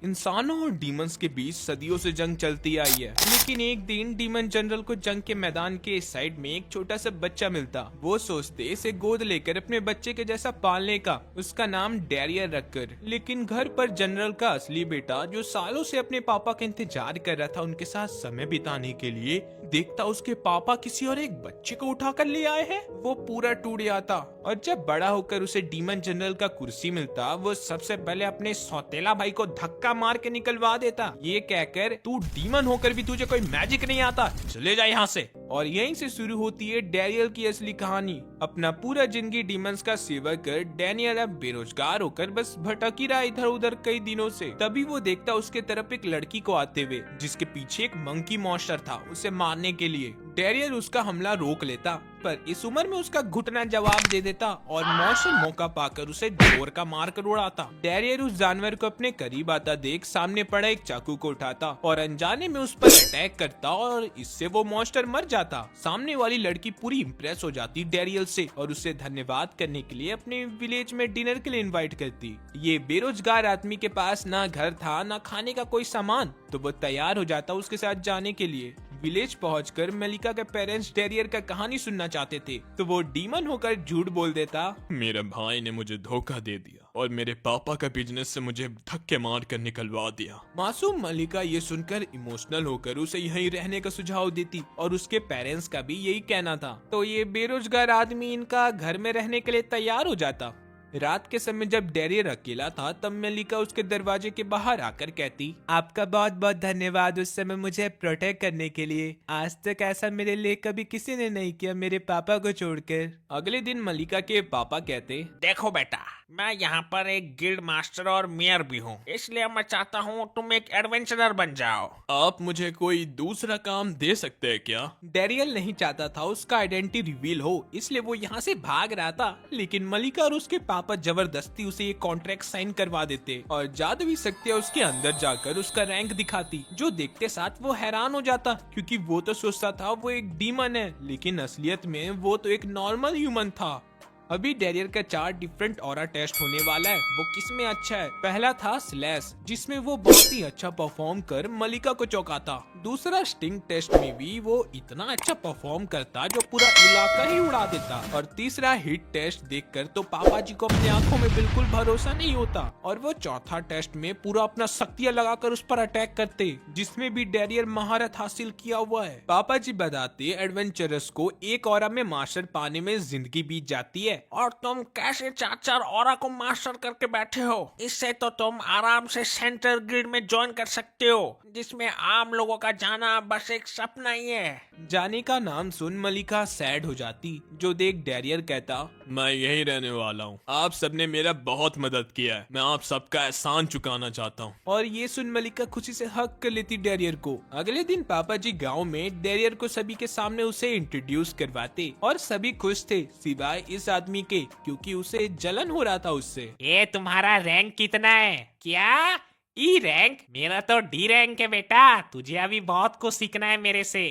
इंसानों और डीमंस के बीच सदियों से जंग चलती आई है, लेकिन एक दिन डीमन जनरल को जंग के मैदान के इस साइड में एक छोटा सा बच्चा मिलता। वो सोचते इसे गोद लेकर अपने बच्चे के जैसा पालने का, उसका नाम डैरियर रखकर। लेकिन घर पर जनरल का असली बेटा, जो सालों से अपने पापा का इंतजार कर रहा था उनके साथ समय बिताने के लिए, देखता उसके पापा किसी और एक बच्चे को उठाकर ले आए हैं। वो पूरा टूट जाता और जब बड़ा होकर उसे डीमन जनरल का कुर्सी मिलता, वो सबसे पहले अपने सौतेला भाई को धक्का मार के निकलवा देता, ये कहकर तू डीमन होकर भी तुझे कोई मैजिक नहीं आता, चले जा यहाँ से। और यहीं से शुरू होती है डैनियल की असली कहानी। अपना पूरा जिंदगी डीमंस का सेवा कर डैनियल अब बेरोजगार होकर बस भटक ही रहा इधर उधर कई दिनों से। तभी वो देखता उसके तरफ एक लड़की को आते हुए, जिसके पीछे एक मंकी मॉन्स्टर था उसे मारने के लिए। डैरियर उसका हमला रोक लेता, पर इस उम्र में उसका घुटना जवाब दे देता और मॉन्स्टर मौका पाकर उसे जोर का मार कर उड़ाता। डैरियर उस जानवर को अपने करीब आता देख सामने पड़ा एक चाकू को उठाता और अनजाने में उस पर अटैक करता और इससे वो मॉन्स्टर मर जाता। सामने वाली लड़की पूरी इम्प्रेस हो जाती डैरियल से और उसे धन्यवाद करने के लिए अपने विलेज में डिनर के लिए इनवाइट करती। ये बेरोजगार आदमी के पास ना घर था ना खाने का कोई सामान, तो वो तैयार हो जाता उसके साथ जाने के लिए। विलेज पहुंचकर मलिका के पेरेंट्स डैरियर का कहानी सुनना चाहते थे, तो वो डीमन होकर झूठ बोल देता, मेरे भाई ने मुझे धोखा दे दिया और मेरे पापा का बिजनेस से मुझे धक्के मार कर निकलवा दिया। मासूम मलिका ये सुनकर इमोशनल होकर उसे यहीं रहने का सुझाव देती और उसके पेरेंट्स का भी यही कहना था। तो ये बेरोजगार आदमी इनका घर में रहने के लिए तैयार हो जाता। रात के समय जब डैरियर अकेला था, तब मलिका उसके दरवाजे के बाहर आकर कहती, आपका बहुत बहुत धन्यवाद उस समय मुझे प्रोटेक्ट करने के लिए। आज तक ऐसा मेरे लिए कभी किसी ने नहीं किया, मेरे पापा को छोड़कर। अगले दिन मलिका के पापा कहते, देखो बेटा, मैं यहाँ पर एक गिल्ड मास्टर और मेयर भी हूँ, इसलिए मैं चाहता हूँ तुम एक एडवेंचरर बन जाओ। आप मुझे कोई दूसरा काम दे सकते हैं क्या? डैरियल नहीं चाहता था उसका आइडेंटिटी रिवील हो, इसलिए वो यहाँ से भाग रहा था। लेकिन मलिका और उसके पापा जबरदस्ती उसे एक कॉन्ट्रैक्ट साइन करवा देते और जादुई शक्तियाँ उसके अंदर जाकर उसका रैंक दिखाती, जो देखते साथ वो हैरान हो जाता, क्योंकि वो तो सोचता था वो एक डीमन है, लेकिन असलियत में वो तो एक नॉर्मल ह्यूमन था। अभी डैरियर का 4 डिफरेंट ऑरा टेस्ट होने वाला है, वो किसमें अच्छा है। पहला था स्लैश, जिसमें वो बहुत ही अच्छा परफॉर्म कर मलिका को चौंकाता। दूसरा स्टिंग टेस्ट में भी वो इतना अच्छा परफॉर्म करता जो पूरा इलाका ही उड़ा देता। और तीसरा हिट टेस्ट देखकर तो पापा जी को अपनी आंखों में बिल्कुल भरोसा नहीं होता। और वो चौथा टेस्ट में पूरा अपना शक्तियां लगाकर उस पर अटैक करते, जिसमें भी डैरियर महारत हासिल किया हुआ है। पापा जी बताते एडवेंचरस को एक ऑरा में मास्टर पाने में जिंदगी बीत जाती है। और तुम कैसे 4 ऑरा को मास्टर करके बैठे हो? इससे तो तुम आराम से सेंट्रल ग्रिड में ज्वाइन कर सकते हो, जिसमें आम लोगों का जाना बस एक सपना ही है। जाने का नाम सुन मलिका सैड हो जाती, जो देख डैरियर कहता, मैं यही रहने वाला हूँ। आप सबने मेरा बहुत मदद किया है, मैं आप सबका एहसान चुकाना चाहता हूँ। और ये सुन मलिका खुशी से हक कर लेती डैरियर को। अगले दिन पापा जी गांव में डैरियर को सभी के सामने उसे इंट्रोड्यूस करवाते और सभी खुश थे सिवाय इस आदमी के, क्योंकि उसे जलन हो रहा था उससे। ये तुम्हारा रैंक कितना है? क्या ई रैंक? मेरा तो डी रैंक है बेटा, तुझे अभी बहुत कुछ सीखना है मेरे से।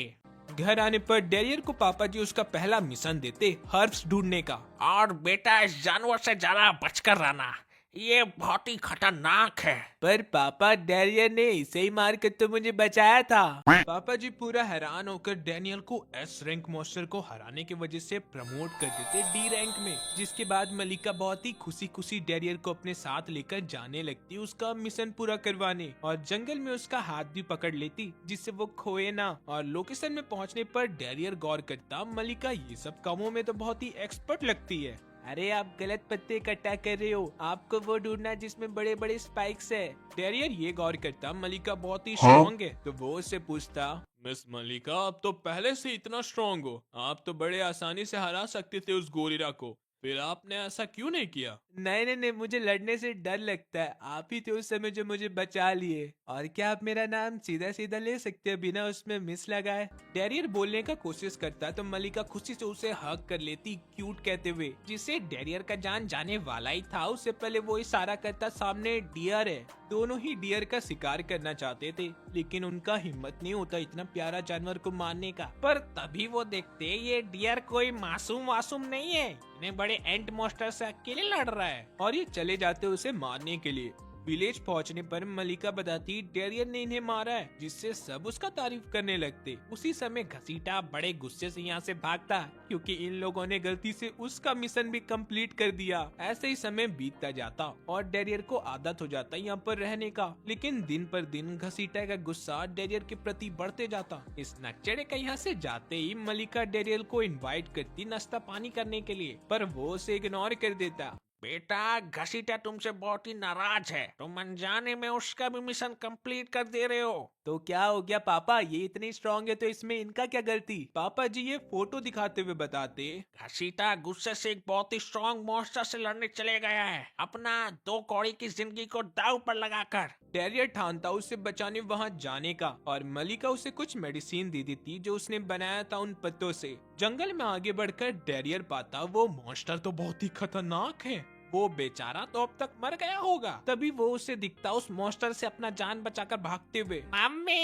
घर आने पर डैरियर को पापा जी उसका पहला मिशन देते हर्ब्स ढूंढने का। और बेटा, इस जानवर से ज्यादा बचकर रहना, ये बहुत ही खतरनाक है। पर पापा, डैनियल ने इसे ही मार कर तो मुझे बचाया था। पापा जी पूरा हैरान होकर डैनियल को एस रैंक मॉन्स्टर को हराने की वजह से प्रमोट कर देते डी रैंक में। जिसके बाद मलिका बहुत ही खुशी खुशी डैनियल को अपने साथ लेकर जाने लगती उसका मिशन पूरा करवाने, और जंगल में उसका हाथ भी पकड़ लेती जिससे वो खोए ना। और लोकेशन में पहुंचने पर डैनियल गौर करता, मलिका ये सब कामों में तो बहुत ही एक्सपर्ट लगती है। अरे आप गलत पत्ते इकट्ठा कर रहे हो, आपको वो ढूंढना जिसमें बड़े बड़े स्पाइक्स है। डैरियर ये गौर करता मलिका बहुत ही स्ट्रॉन्ग है, तो वो उससे पूछता, मिस मलिका, आप तो पहले से इतना स्ट्रांग हो, आप तो बड़े आसानी से हरा सकते थे उस गोरिल्ला को, फिर आपने ऐसा क्यों नहीं किया? नहीं, मुझे लड़ने से डर लगता है, आप ही थे उस समय जो मुझे बचा लिए। और क्या आप मेरा नाम सीधा सीधा ले सकते हैं बिना उसमें मिस लगाए? डैरियर बोलने का कोशिश करता तो मलिका खुशी से उसे हग कर लेती क्यूट कहते हुए, जिससे डैरियर का जान जाने वाला ही था। उससे पहले वो इशारा करता, सामने डियर है। दोनों ही डियर का शिकार करना चाहते थे, लेकिन उनका हिम्मत नहीं होता इतना प्यारा जानवर को मारने का। पर तभी वो देखते ये डियर कोई मासूम वासूम नहीं है, इतने बड़े एंट मॉन्स्टर से अकेले लड़ रहा है। और ये चले जाते उसे मारने के लिए। विलेज पहुंचने पर मलिका बताती डेरियर ने इन्हें मारा है, जिससे सब उसका तारीफ करने लगते। उसी समय घसीटा बड़े गुस्से से यहाँ से भागता क्योंकि इन लोगों ने गलती से उसका मिशन भी कंप्लीट कर दिया। ऐसे ही समय बीतता जाता और डेरियर को आदत हो जाता यहाँ पर रहने का। लेकिन दिन पर दिन घसीटा का गुस्सा डेरियर के प्रति बढ़ते जाता। इस नक्चड़े का यहाँ से जाते ही मलिका डेरियर को इनवाइट करती नाश्ता पानी करने के लिए, पर वो उसे इग्नोर कर देता। बेटा, घसीटा तुमसे बहुत ही नाराज है। तुम अनजाने में उसका भी मिशन कंप्लीट कर दे रहे हो। तो क्या हो गया पापा, ये इतनी स्ट्रांग है तो इसमें इनका क्या गलती? पापा जी ये फोटो दिखाते हुए बताते। घसीटा गुस्से से एक बहुत ही स्ट्रॉन्ग मॉन्स्टर से लड़ने चले गया है, अपना 2 कौड़ी की जिंदगी को दांव पर लगाकर। डेरियर ठानता उसे बचाने वहाँ जाने का और मलिका उसे कुछ मेडिसिन दे देती जो उसने बनाया था उन पत्तों से। जंगल में आगे बढ़कर डेरियर पाता वो मॉन्स्टर तो बहुत ही खतरनाक है। वो बेचारा तो अब तक मर गया होगा। तभी वो उसे दिखता उस मॉन्स्टर से अपना जान बचाकर भागते हुए। मम्मी!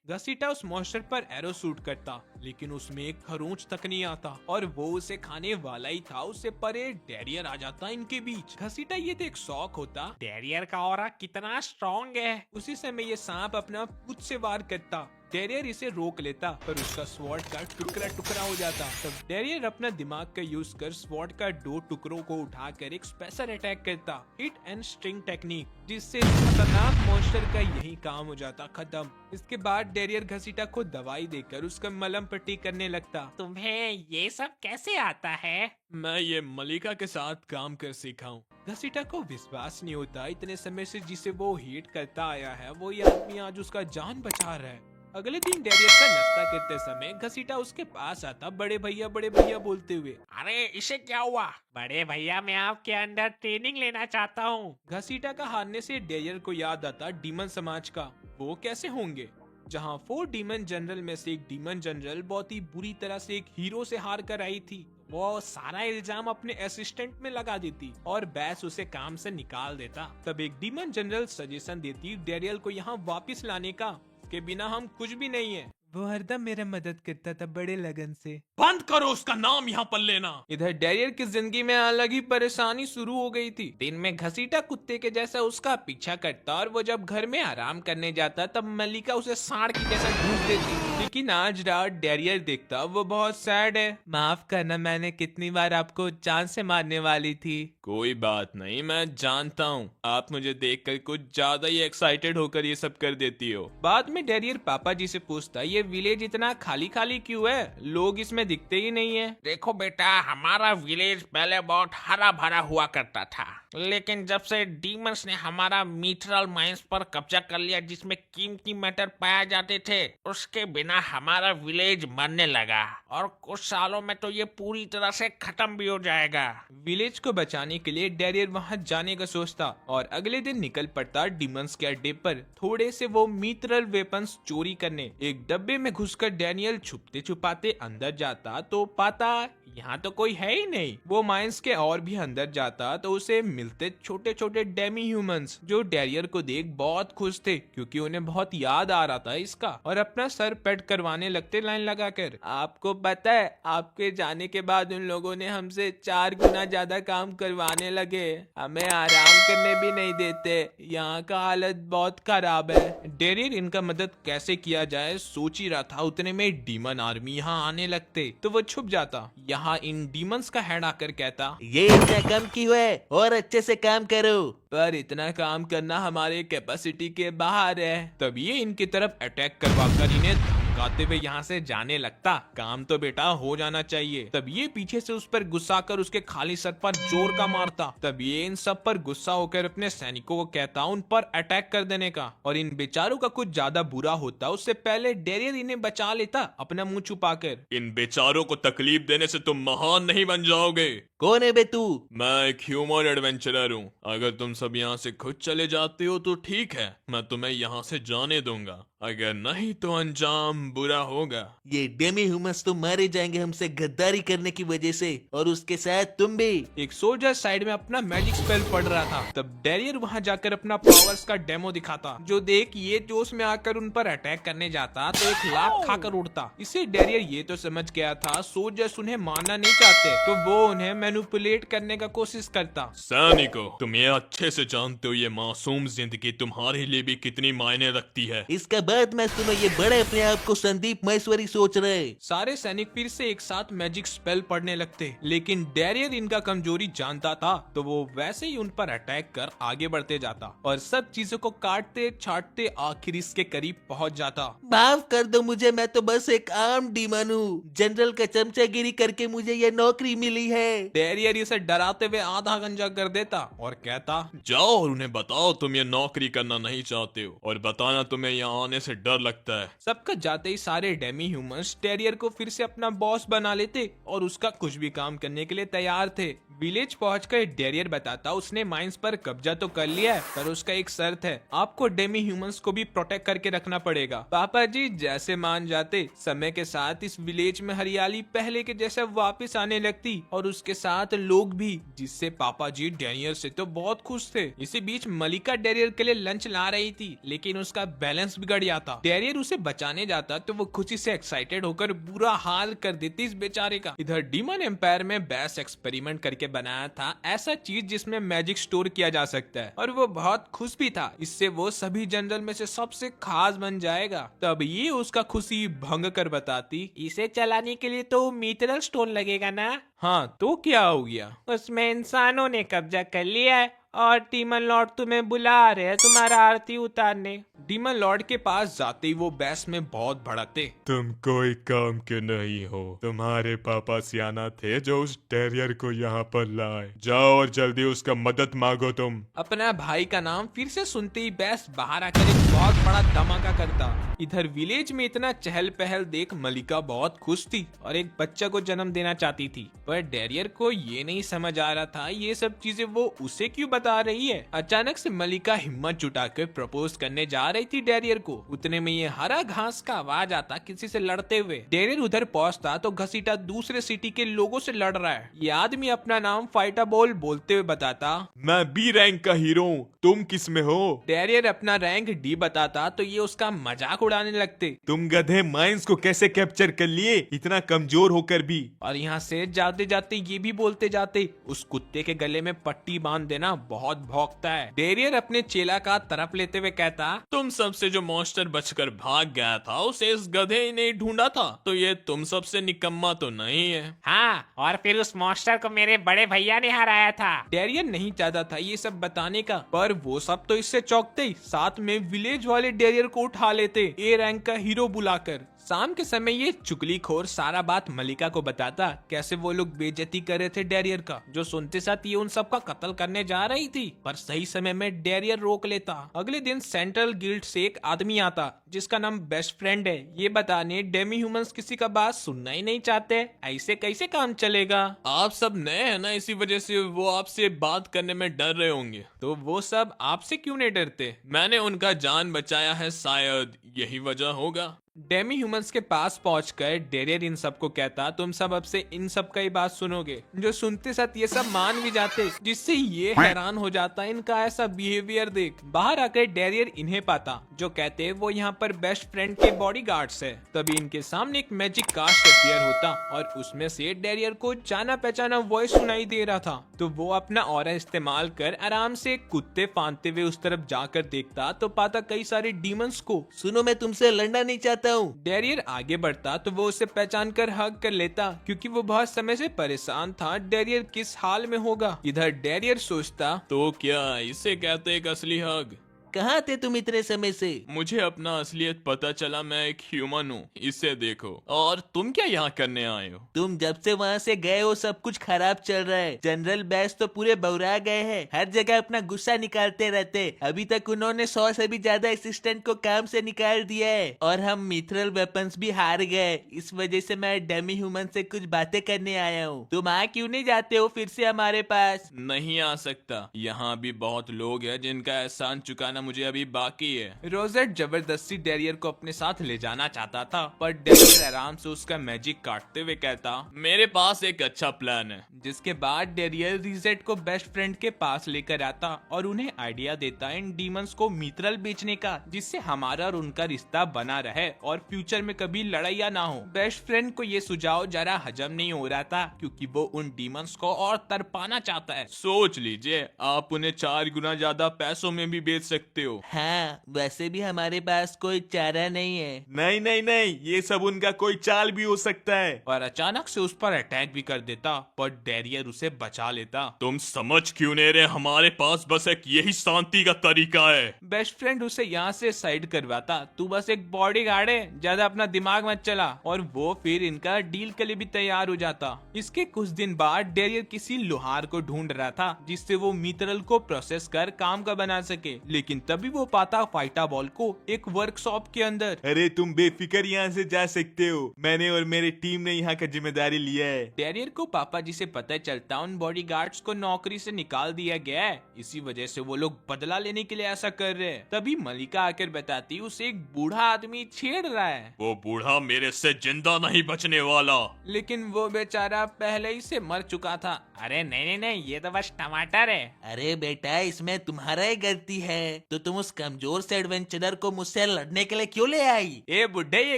घसीटा उस मॉन्स्टर पर एरो शूट करता, लेकिन उसमें एक खरोंच तक नहीं आता और वो उसे खाने वाला ही था। उससे परे डेरियर आ जाता इनके बीच। घसीटा ये देख शौक होता, डेरियर का ऑरा कितना स्ट्रॉन्ग है। उसी समय ये सांप अपना पूंछ से वार करता। डेरियर इसे रोक लेता पर उसका स्वॉर्ड का टुकड़ा टुकड़ा हो जाता। तब डेरियर अपना दिमाग का यूज कर स्वॉर्ड का 2 टुकड़ों को उठाकर एक स्पेशल अटैक करता, हिट एंड स्ट्रिंग टेक्निक, जिससे खतरनाक मॉन्स्टर का यही काम हो जाता खत्म। इसके बाद डेरियर घसीटा को दवाई देकर उसका मलहम पट्टी करने लगता। तुम्हें ये सब कैसे आता है? मैं ये मलिका के साथ काम कर सीखा हूँ। घसीटा को विश्वास नहीं होता इतने समय से जिसे वो हिट करता आया है वो ये आदमी आज उसका जान बचा रहा है। अगले दिन डेरियर का नाश्ता करते समय घसीटा उसके पास आता बड़े भैया बोलते हुए। अरे इसे क्या हुआ? बड़े भैया, मैं आपके अंदर ट्रेनिंग लेना चाहता हूँ। घसीटा का हारने से डेरियर को याद आता डीमन समाज का। वो कैसे होंगे जहाँ 4 डीमन जनरल में से एक डीमन जनरल बहुत ही बुरी तरह से एक हीरो से हार कर आई थी। वो सारा इल्जाम अपने असिस्टेंट में लगा देती और बैस उसे काम से निकाल देता। तब एक डीमन जनरल सजेशन देती डेरियल को यहाँ वापस लाने का, के बिना हम कुछ भी नहीं है। वो हरदम मेरा मदद करता था बड़े लगन से। बंद करो उसका नाम यहाँ पर लेना। इधर डेरियर की जिंदगी में अलग ही परेशानी शुरू हो गई थी। दिन में घसीटा कुत्ते के जैसा उसका पीछा करता और वो जब घर में आराम करने जाता तब मलिका उसे सांड की जैसा ढूंढ देती। लेकिन आज रात डेरियर देखता वो बहुत सैड है। माफ करना, मैंने कितनी बार आपको जान से मारने वाली थी। कोई बात नहीं, मैं जानता हूँ आप मुझे देखकर कुछ ज्यादा ही एक्साइटेड होकर ये सब कर देती हो। बाद में डेरियर पापा जी से पूछता ये विलेज इतना खाली खाली क्यों है, लोग इसमें दिखते ही नहीं है। देखो बेटा, हमारा विलेज पहले बहुत हरा भरा हुआ करता था, लेकिन जब से डीमंस ने हमारा मिनरल माइंस पर कब्जा कर लिया जिसमें कीमती मेटल पाए जाते थे, उसके बिना हमारा विलेज मरने लगा और कुछ सालों में तो ये पूरी तरह से खत्म भी हो जाएगा। विलेज को बचाने के लिए डेरियर वहां जाने का सोचता और अगले दिन निकल पड़ता डीमंस के अड्डे पर थोड़े से वो मिनरल वेपन्स चोरी करने। एक डब्बे में घुसकर डैनियल छुपते छुपाते अंदर जाता तो पाता यहाँ तो कोई है ही नहीं। वो माइंस के और भी अंदर जाता तो उसे मिलते छोटे छोटे डेमी ह्यूमंस जो डेरियर को देख बहुत खुश थे क्योंकि उन्हें बहुत याद आ रहा था इसका, और अपना सर पेट करवाने लगते लाइन लगाकर। आपको पता है आपके जाने के बाद उन लोगों ने हमसे 4 गुना ज्यादा काम करवाने लगे, हमें आराम करने भी नहीं देते, यहाँ का हालत बहुत खराब है। डेरियर इनका मदद कैसे किया जाए सोच ही रहा था, उतने में डीमन आर्मी यहाँ आने लगते तो वो छुप जाता। यहाँ इन डीमंस का हेड आकर कहता ये इतना कम क्यों है और अच्छे से काम करो। पर इतना काम करना हमारे कैपेसिटी के बाहर है। तब ये इनकी तरफ अटैक करवाकर इन्हें धमकाते हुए यहाँ से जाने लगता। काम तो बेटा हो जाना चाहिए। तब ये पीछे से उस पर गुस्सा कर उसके खाली सर पर जोर का मारता। तब ये इन सब पर गुस्सा होकर अपने सैनिकों को कहता उन पर अटैक कर देने का, और इन बेचारों का कुछ ज्यादा बुरा होता उससे पहले डेरियर इन्हें बचा लेता अपना मुंह छुपाकर। इन बेचारों को तकलीफ देने से तुम महान नहीं बन जाओगे। कौन है बे तू? मैं एक ह्यूमन एडवेंचरर हूँ। अगर तुम सब यहाँ से खुद चले जाते हो तो ठीक है, मैं तुम्हें यहाँ से जाने दूंगा, अगर नहीं तो अंजाम बुरा होगा। ये डेमी ह्यूमंस तो मारे जाएंगे हमसे गद्दारी करने की वजह से, और उसके साथ तुम भी। एक सोल्जर साइड में अपना मैजिक स्पेल पढ़ रहा था। तब डेरियर वहां जाकर अपना पावर्स का डेमो दिखाता, जो देख ये जोश में आकर उन पर अटैक करने जाता तो एक लात खाकर उड़ता। इसे डेरियर ये तो समझ गया था सोल्जर्स उन्हें मारना नहीं चाहते, तो वो उन्हें मैनिपुलेट करने का कोशिश करता। सैनिको, तुम ये अच्छे से जानते हो ये मासूम जिंदगी तुम्हारे लिए भी कितनी मायने रखती है। इसका बाद मैं तुम्हें ये बड़े अपने आप को संदीप महेश्वरी सोच रहे। सारे सैनिक फिर से एक साथ मैजिक स्पेल पढ़ने लगते, लेकिन डेरियर इनका कमजोरी जानता था तो वो वैसे ही उन पर अटैक कर आगे बढ़ते जाता और सब चीजों को काटते छाटते आखिर इसके करीब पहुंच जाता। माफ कर दो मुझे, मैं तो बस एक आम डीमन हूँ। जनरल का चमचागिरी करके मुझे ये नौकरी मिली है। डेरियर इसे डराते हुए आधा गंजा कर देता और कहता, जाओ और उन्हें बताओ तुम ये नौकरी करना नहीं चाहते हो और बताना तुम्हें यहाँ आने से डर लगता है। सबका जाते ही सारे डेमी ह्यूमंस डेरियर को फिर से अपना बॉस बना लेते और उसका कुछ भी काम करने के लिए तैयार थे। विलेज पहुंचकर डेरियर बताता उसने माइंस पर कब्जा तो कर लिया है, पर उसका एक शर्त है, आपको डेमी ह्यूमंस को भी प्रोटेक्ट करके रखना पड़ेगा। पापा जी जैसे मान जाते। समय के साथ इस विलेज में हरियाली पहले के जैसा वापस आने लगती और उसके साथ लोग भी, जिससे पापा जी डेरियर से तो बहुत खुश थे। इसी बीच मलिका डेरियर के लिए लंच ला रही थी, लेकिन उसका बैलेंस बिगड़ जाता। डेरियर उसे बचाने जाता तो वो खुशी से एक्साइटेड होकर बुरा हाल कर देती इस बेचारे का। इधर डीमन एम्पायर में बेस्ट एक्सपेरिमेंट करके बनाया था ऐसा चीज जिसमें मैजिक स्टोर किया जा सकता है और वो बहुत खुश भी था। इससे वो सभी जनरल में से सबसे खास बन जाएगा। तब ये उसका खुशी भंग कर बताती, इसे चलाने के लिए तो मीटरल स्टोन लगेगा ना? हाँ तो क्या हो गया? उसमें इंसानों ने कब्जा कर लिया है और डीमन लॉर्ड तुम्हें बुला रहे हैं तुम्हारा आरती उतारने। डीमन लॉर्ड के पास जाते ही वो बैस में बहुत भड़कते। तुम कोई काम के नहीं हो। तुम्हारे पापा सियाना थे जो उस टेरियर को यहाँ पर लाए। जाओ और जल्दी उसका मदद मांगो तुम। अपना भाई का नाम फिर से सुनते ही बैस बाहर आकर एक बहुत बड़ा धमाका करता। इधर विलेज में इतना चहल पहल देख मलिका बहुत खुश थी और एक बच्चा को जन्म देना चाहती थी, पर डेरियर को ये नहीं समझ आ रहा था ये सब चीजें वो उसे क्यों बता रही है। अचानक से मलिका हिम्मत जुटाकर प्रपोज करने जा रही थी डेरियर को। उतने में ये हरा घास का आवाज आता किसी से लड़ते हुए। डेरियर उधर पहुंचता तो घसीटा दूसरे सिटी के लोगों से लड़ रहा है। ये आदमी अपना नाम फाइटा बॉल बोलते हुए बताता, मैं बी रैंक का हीरो हूँ, तुम किस में हो? डेरियर अपना रैंक डी बताता तो ये उसका मजाक उड़ाने लगते। तुम गधे माइंस को कैसे कैप्चर कर लिए इतना कमजोर होकर भी? और यहाँ से जाते जाते ये भी बोलते जाते, उस कुत्ते के गले में पट्टी बांध देना बहुत भौंकता है। डेरियर अपने चेला का तरफ लेते हुए कहता, तुम सबसे जो मॉन्स्टर बचकर भाग गया था उसे इस गधे ने ढूंढा था, तो ये तुम सबसे निकम्मा तो नहीं है। हाँ, और फिर उस मॉन्स्टर को मेरे बड़े भैया ने हराया था। डेरियर नहीं चाहता था ये सब बताने का, पर वो सब तो इससे चौंकते ही साथ में विलेज वाले डेरियर को उठा लेते ए रैंक का हीरो बुलाकर। शाम के समय ये चुगलीखोर सारा बात मलिका को बताता, कैसे वो लोग बेइज्जती कर रहे थे डेरियर का, जो सुनते साथ ये उन सब का कत्ल करने जा रही थी। पर सही समय में डेरियर रोक लेता। अगले दिन सेंट्रल गिल्ड से एक आदमी आता जिसका नाम बेस्ट फ्रेंड है, ये बताने डेमी ह्यूमंस किसी का बात सुनना ही नहीं चाहते, ऐसे कैसे काम चलेगा। आप सब नए हैं ना, इसी वजह से वो आपसे बात करने में डर रहे होंगे। तो वो सब आपसे क्यों नहीं डरते? मैंने उनका जान बचाया है, शायद यही वजह होगा। डेमी ह्यूमंस के पास पहुंचकर डेरियर इन सबको कहता, तुम सब अब से इन सब का ही बात सुनोगे। जो सुनते साथ ये सब मान भी जाते, जिससे ये हैरान हो जाता इनका ऐसा बिहेवियर देख। बाहर आकर डेरियर इन्हें पाता, जो कहते वो यहाँ पर बेस्ट फ्रेंड के बॉडीगार्ड्स है। तभी इनके सामने एक मैजिक कास्ट अपीयर होता और उसमें से डेरियर को जाना पहचाना वॉइस सुनाई दे रहा था। तो वो अपना ऑरा इस्तेमाल कर आराम से कुत्ते फांदते हुए उस तरफ जाकर देखता तो पाता कई सारे डीमंस को। सुनो, मैं तुमसे लड़ना नहीं चाहता हूँ। डेरियर आगे बढ़ता तो वो उसे पहचान कर हग कर लेता, क्योंकि वो बहुत समय से परेशान था डेरियर किस हाल में होगा। इधर डेरियर सोचता, तो क्या इसे कहते एक असली हग? कहाँ थे तुम इतने समय से? मुझे अपना असलियत पता चला, मैं एक ह्यूमन हूँ, इसे देखो। और तुम क्या यहाँ करने आए हो? तुम जब से वहाँ से गए हो सब कुछ खराब चल रहा है। जनरल बैस तो पूरे बौरा गए हैं, हर जगह अपना गुस्सा निकालते रहते। अभी तक उन्होंने 100 से भी ज्यादा असिस्टेंट को काम से निकाल दिया है और हम मिथरल वेपन्स भी हार गए। इस वजह से मैं डेमी ह्यूमन से कुछ बातें करने आया हूँ। तुम आ क्यों नहीं जाते हो फिर से हमारे पास? नहीं आ सकता, यहाँ भी बहुत लोग हैं जिनका एहसान चुकाना मुझे अभी बाकी है। रोजेट जबरदस्ती डेरियर को अपने साथ ले जाना चाहता था, पर डेरियर आराम से उसका मैजिक काटते हुए कहता, मेरे पास एक अच्छा प्लान है। जिसके बाद डेरियर रिजेट को बेस्ट फ्रेंड के पास लेकर आता और उन्हें आइडिया देता इन डीमंस को मित्रल बेचने का, जिससे हमारा और उनका रिश्ता बना रहे और फ्यूचर में कभी लड़ाइयाँ ना हो। बेस्ट फ्रेंड को ये सुझाव जरा हजम नहीं हो रहा था, क्योंकि वो उन डीमंस को और तरपाना चाहता है। सोच लीजिए, आप उन्हें 4 गुना ज्यादा पैसों में भी बेच सकते हो। हाँ, वैसे भी हमारे पास कोई चारा नहीं है। नहीं नहीं नहीं, ये सब उनका कोई चाल भी हो सकता है। और अचानक से उस पर अटैक भी कर देता, पर डेरियर उसे बचा लेता। तुम समझ क्यों नहीं रहे? हमारे पास बस एक यही शांति का तरीका है। बेस्ट फ्रेंड उसे यहाँ से साइड करवाता, तू बस एक बॉडी गार्ड है, ज्यादा अपना दिमाग मत चला। और वो फिर इनका डील के लिए भी तैयार हो जाता। इसके कुछ दिन बाद डेरियर किसी लोहार को ढूंढ रहा था, जिससे वो मित्रल को प्रोसेस कर काम का बना सके। लेकिन तभी वो पाता फाइटा बॉल को एक वर्कशॉप के अंदर। अरे तुम बेफिक्र यहाँ से जा सकते हो, मैंने और मेरी टीम ने यहाँ का जिम्मेदारी लिया है। डेरियर को पापा जी से पता चलता उन बॉडीगार्ड्स को नौकरी से निकाल दिया गया है, इसी वजह से वो लोग बदला लेने के लिए ऐसा कर रहे हैं। तभी मलिका आकर बताती उसे एक बूढ़ा आदमी छेड़ रहा है। वो बूढ़ा मेरे से जिंदा नहीं बचने वाला। लेकिन वो बेचारा पहले ही से मर चुका था। अरे नहीं नहीं नहीं, ये तो बस टमाटर है। अरे बेटा, इसमें तुम्हारा ही गलती है। तो तुम उस कमजोर से एडवेंचरर को मुझसे लड़ने के लिए क्यों ले आई? ए बुढ़े, ये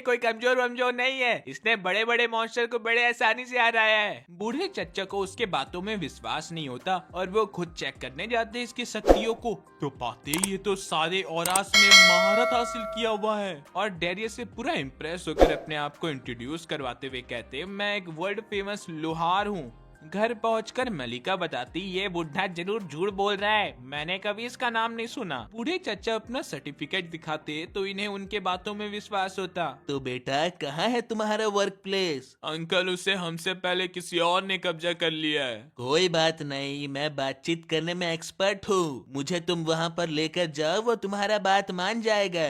कोई कमजोर वमजोर नहीं है, इसने बड़े बड़े मॉन्स्टर को बड़े आसानी से हराया है। बूढ़े चच्चा को उसके बातों में विश्वास नहीं होता और वो खुद चेक करने जाते इसकी शक्तियों को, तो पाते ये तो सारे औरास में महारत हासिल किया हुआ है। और डेरियर से पूरा इम्प्रेस होकर अपने आप को इंट्रोड्यूस करवाते हुए कहते, मैं एक वर्ल्ड फेमस लोहार हूँ। घर पहुंचकर मलिका बताती, ये बुढ़ा जरूर झूठ बोल रहा है, मैंने कभी इसका नाम नहीं सुना। बूढ़े चचा अपना सर्टिफिकेट दिखाते तो इन्हें उनके बातों में विश्वास होता। तो बेटा, कहाँ है तुम्हारा वर्क प्लेस? अंकल, उसे हमसे पहले किसी और ने कब्जा कर लिया है। कोई बात नहीं, मैं बातचीत करने में एक्सपर्ट हूँ। मुझे तुम वहाँ पर लेकर जाओ, वो तुम्हारा बात मान जाएगा।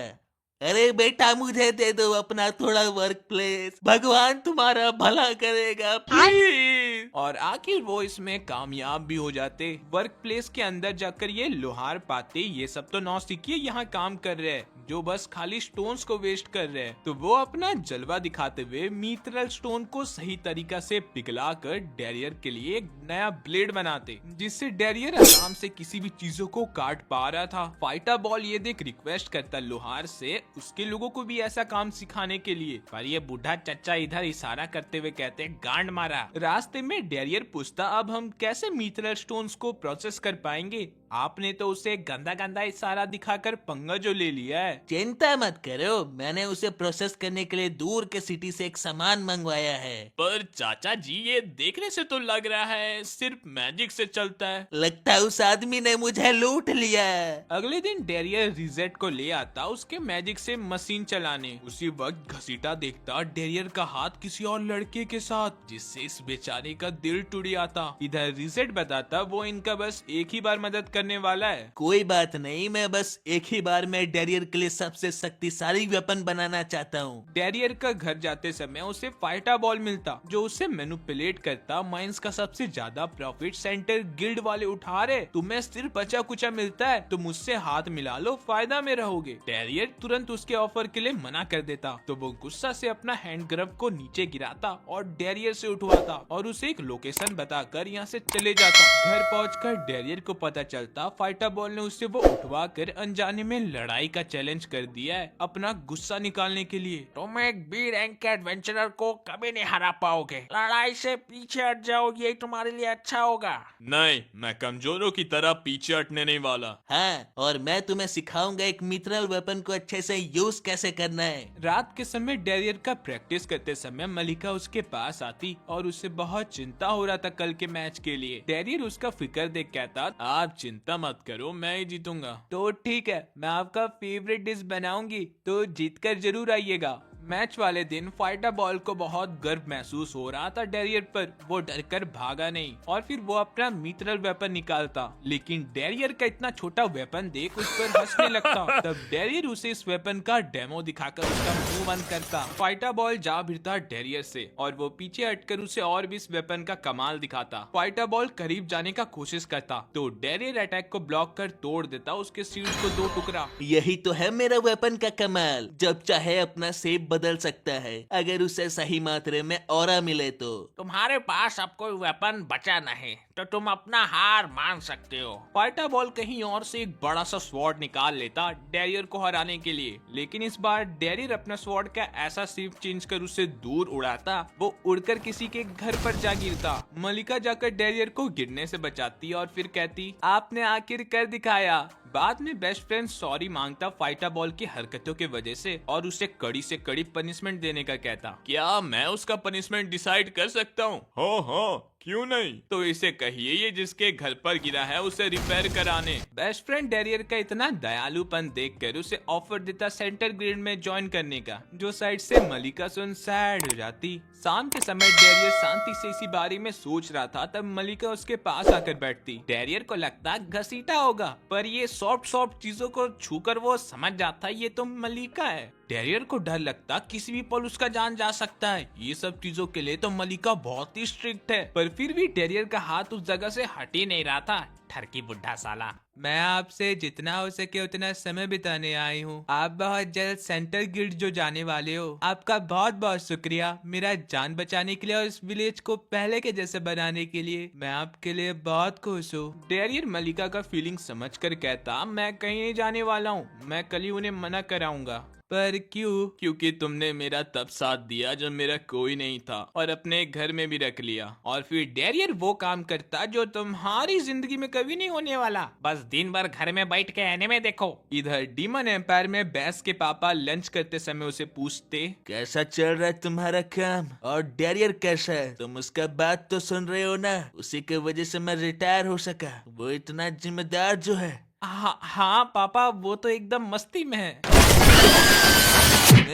अरे बेटा, मुझे दे दो अपना थोड़ा वर्क प्लेस, भगवान तुम्हारा भला करेगा प्लीज। और आखिर वो इसमें कामयाब भी हो जाते। वर्क प्लेस के अंदर जाकर ये लोहार पाते ये सब तो नौसिखिए यहाँ काम कर रहे हैं, जो बस खाली स्टोन्स को वेस्ट कर रहे हैं। तो वो अपना जलवा दिखाते हुए मिथरल स्टोन को सही तरीका से पिघला कर डेरियर के लिए एक नया ब्लेड बनाते, जिससे डेरियर आराम से किसी भी चीजों को काट पा रहा था। फाइटा बॉल ये देख रिक्वेस्ट करता लोहार से उसके लोगों को भी ऐसा काम सिखाने के लिए, पर ये बूढ़ा चच्चा इधर इशारा करते हुए कहते, गांड मारा। रास्ते में डेरियर पूछता, अब हम कैसे मिथरल स्टोन्स को प्रोसेस कर पाएंगे? आपने तो उसे गंदा गंदा इशारा दिखाकर पंगा जो ले लिया है। चिंता मत करो, मैंने उसे प्रोसेस करने के लिए दूर के सिटी से एक सामान मंगवाया है। पर चाचा जी, ये देखने से तो लग रहा है सिर्फ मैजिक से चलता है। लगता है उस आदमी ने मुझे लूट लिया। अगले दिन डेरियर रिजेट को ले आता उसके मैजिक से मशीन चलाने। उसी वक्त घसीटा देखता डेरियर का हाथ किसी और लड़के के साथ, जिससे इस बेचारे का दिल टूट आता। इधर रिजेट बताता वो इनका बस एक ही बार मदद करने वाला है। कोई बात नहीं, मैं बस एक ही बार में डेरियर के लिए सबसे शक्तिशाली वेपन बनाना चाहता हूँ। डेरियर का घर जाते समय उसे फाइटा बॉल मिलता, जो उसे मैनिपुलेट करता माइंस का सबसे ज्यादा प्रॉफिट सेंटर गिल्ड वाले उठा रहे, तुम्हें सिर्फ बचा कुचा मिलता है, तो मुझसे हाथ मिला लो, फायदा में रहोगे। डेरियर तुरंत उसके ऑफर के लिए मना कर देता, तो वो गुस्सा से अपना हैंड ग्रब को नीचे गिराता और डेरियर से उठवाता और उसे एक लोकेशन बताकर यहाँ से चले जाता। घर पहुंचकर डेरियर को पता चलता फाइटा बॉल ने उससे वो उठवा कर अनजाने में लड़ाई का चैलेंज कर दिया है, अपना गुस्सा निकालने के लिए। तुम एक बी रैंक के एडवेंचरर को कभी नहीं हरा पाओगे, लड़ाई से पीछे हट जाओ, ये तुम्हारे लिए अच्छा होगा। नहीं, मैं कमजोरों की तरह पीछे हटने नहीं वाला। हाँ, और मैं तुम्हें सिखाऊंगा एक मिथरल वेपन को अच्छे से यूज कैसे करना है। रात के समय डेरियर का प्रैक्टिस करते समय मलिका उसके पास आती और उसे बहुत चिंता हो रहा था कल के मैच के लिए। डेरियर उसका फिक्र देख कहता, आप चिंता मत करो, मैं ही जीतूंगा। तो ठीक है, मैं आपका फेवरेट डिश बनाऊंगी, तो जीत कर जरूर आइएगा। मैच वाले दिन फाइटा बॉल को बहुत गर्व महसूस हो रहा था डेरियर पर। वो डरकर भागा नहीं और फिर वो अपना मित्रल वेपन निकालता, लेकिन डेरियर का इतना छोटा वेपन देख उस पर हंसने लगता। तब डेरियर उसे इस वेपन का डेमो दिखाकर उसका मुंह बंद करता। फाइटा बॉल जा भिड़ता डेरियर से और वो पीछे हटकर उसे और भी इस वेपन का कमाल दिखाता। फाइटा बॉल करीब जाने का कोशिश करता तो डेरियर अटैक को ब्लॉक कर तोड़ देता उसके शील्ड को 2 टुकड़ा। यही तो है मेरा वेपन का कमाल, जब चाहे अपना शेप बदल सकता है अगर उसे सही मात्रा में ऑरा मिले तो। तुम्हारे पास अब कोई वेपन बचा नहीं तो तुम अपना हार मान सकते हो। फाइटा बॉल कहीं और से एक बड़ा सा स्वॉर्ड निकाल लेता डेरियर को हराने के लिए, लेकिन इस बार डेरियर अपना स्वॉर्ड का ऐसा शेप चेंज कर उसे दूर उड़ाता, वो उड़कर किसी के घर पर जा गिरता। मलिका जाकर डेरियर को गिरने से बचाती और फिर कहती, आपने आखिर कर दिखाया। बाद में बेस्ट फ्रेंड सॉरी मांगता फाइटा बॉल की हरकतों के वजह से और उसे कड़ी से कड़ी पनिशमेंट देने का कहता। क्या मैं उसका पनिशमेंट डिसाइड कर सकता हूँ? हाँ, क्यों नहीं? तो इसे कहिए ये जिसके घर पर गिरा है उसे रिपेयर कराने। बेस्ट फ्रेंड डेरियर का इतना दयालुपन देखकर उसे ऑफर देता सेंटर ग्रेड में ज्वाइन करने का, जो साइड से मलिका सुन सैड हो जाती। शाम के समय डेरियर शांति से इसी बारे में सोच रहा था, तब मलिका उसके पास आकर बैठती। डेरियर को लगता घसीटा होगा, पर ये सॉफ्ट चीजों को छूकर वो समझ जाता ये तो मलिका है। डेरियर को डर लगता किसी भी पल उसका जान जा सकता है। ये सब चीजों के लिए तो मलिका बहुत ही स्ट्रिक्ट है, पर फिर भी डेरियर का हाथ उस जगह से हट ही नहीं रहा था। ठरकी बुढ़ा साला। मैं आपसे जितना हो सके उतना समय बिताने आई हूँ। आप बहुत जल्द सेंटर गिल्ड जो जाने वाले हो। आपका बहुत बहुत शुक्रिया मेरा जान बचाने के लिए और इस विलेज को पहले के जैसे बनाने के लिए। मैं आपके लिए बहुत खुश हूँ। डेरियर मलिका का फीलिंग समझकर कहता, मैं कहीं नहीं जाने वाला हूँ, मैं कल ही उन्हें मना कराऊंगा। पर क्यों? क्योंकि तुमने मेरा तब साथ दिया जब मेरा कोई नहीं था और अपने घर में भी रख लिया। और फिर डेरियर वो काम करता जो तुम्हारी जिंदगी में कभी नहीं होने वाला। बस दिन भर घर में बैठ के एनिमे देखो। इधर डीमन एम्पायर में बैस के पापा लंच करते समय उसे पूछते, कैसा चल रहा है तुम्हारा काम और डेरियर कैसा है? तुम उसका बात तो सुन रहे हो ना, उसी के वजह से मैं रिटायर हो सका। वो इतना जिम्मेदार जो है। हाँ पापा, वो तो एकदम मस्ती में है।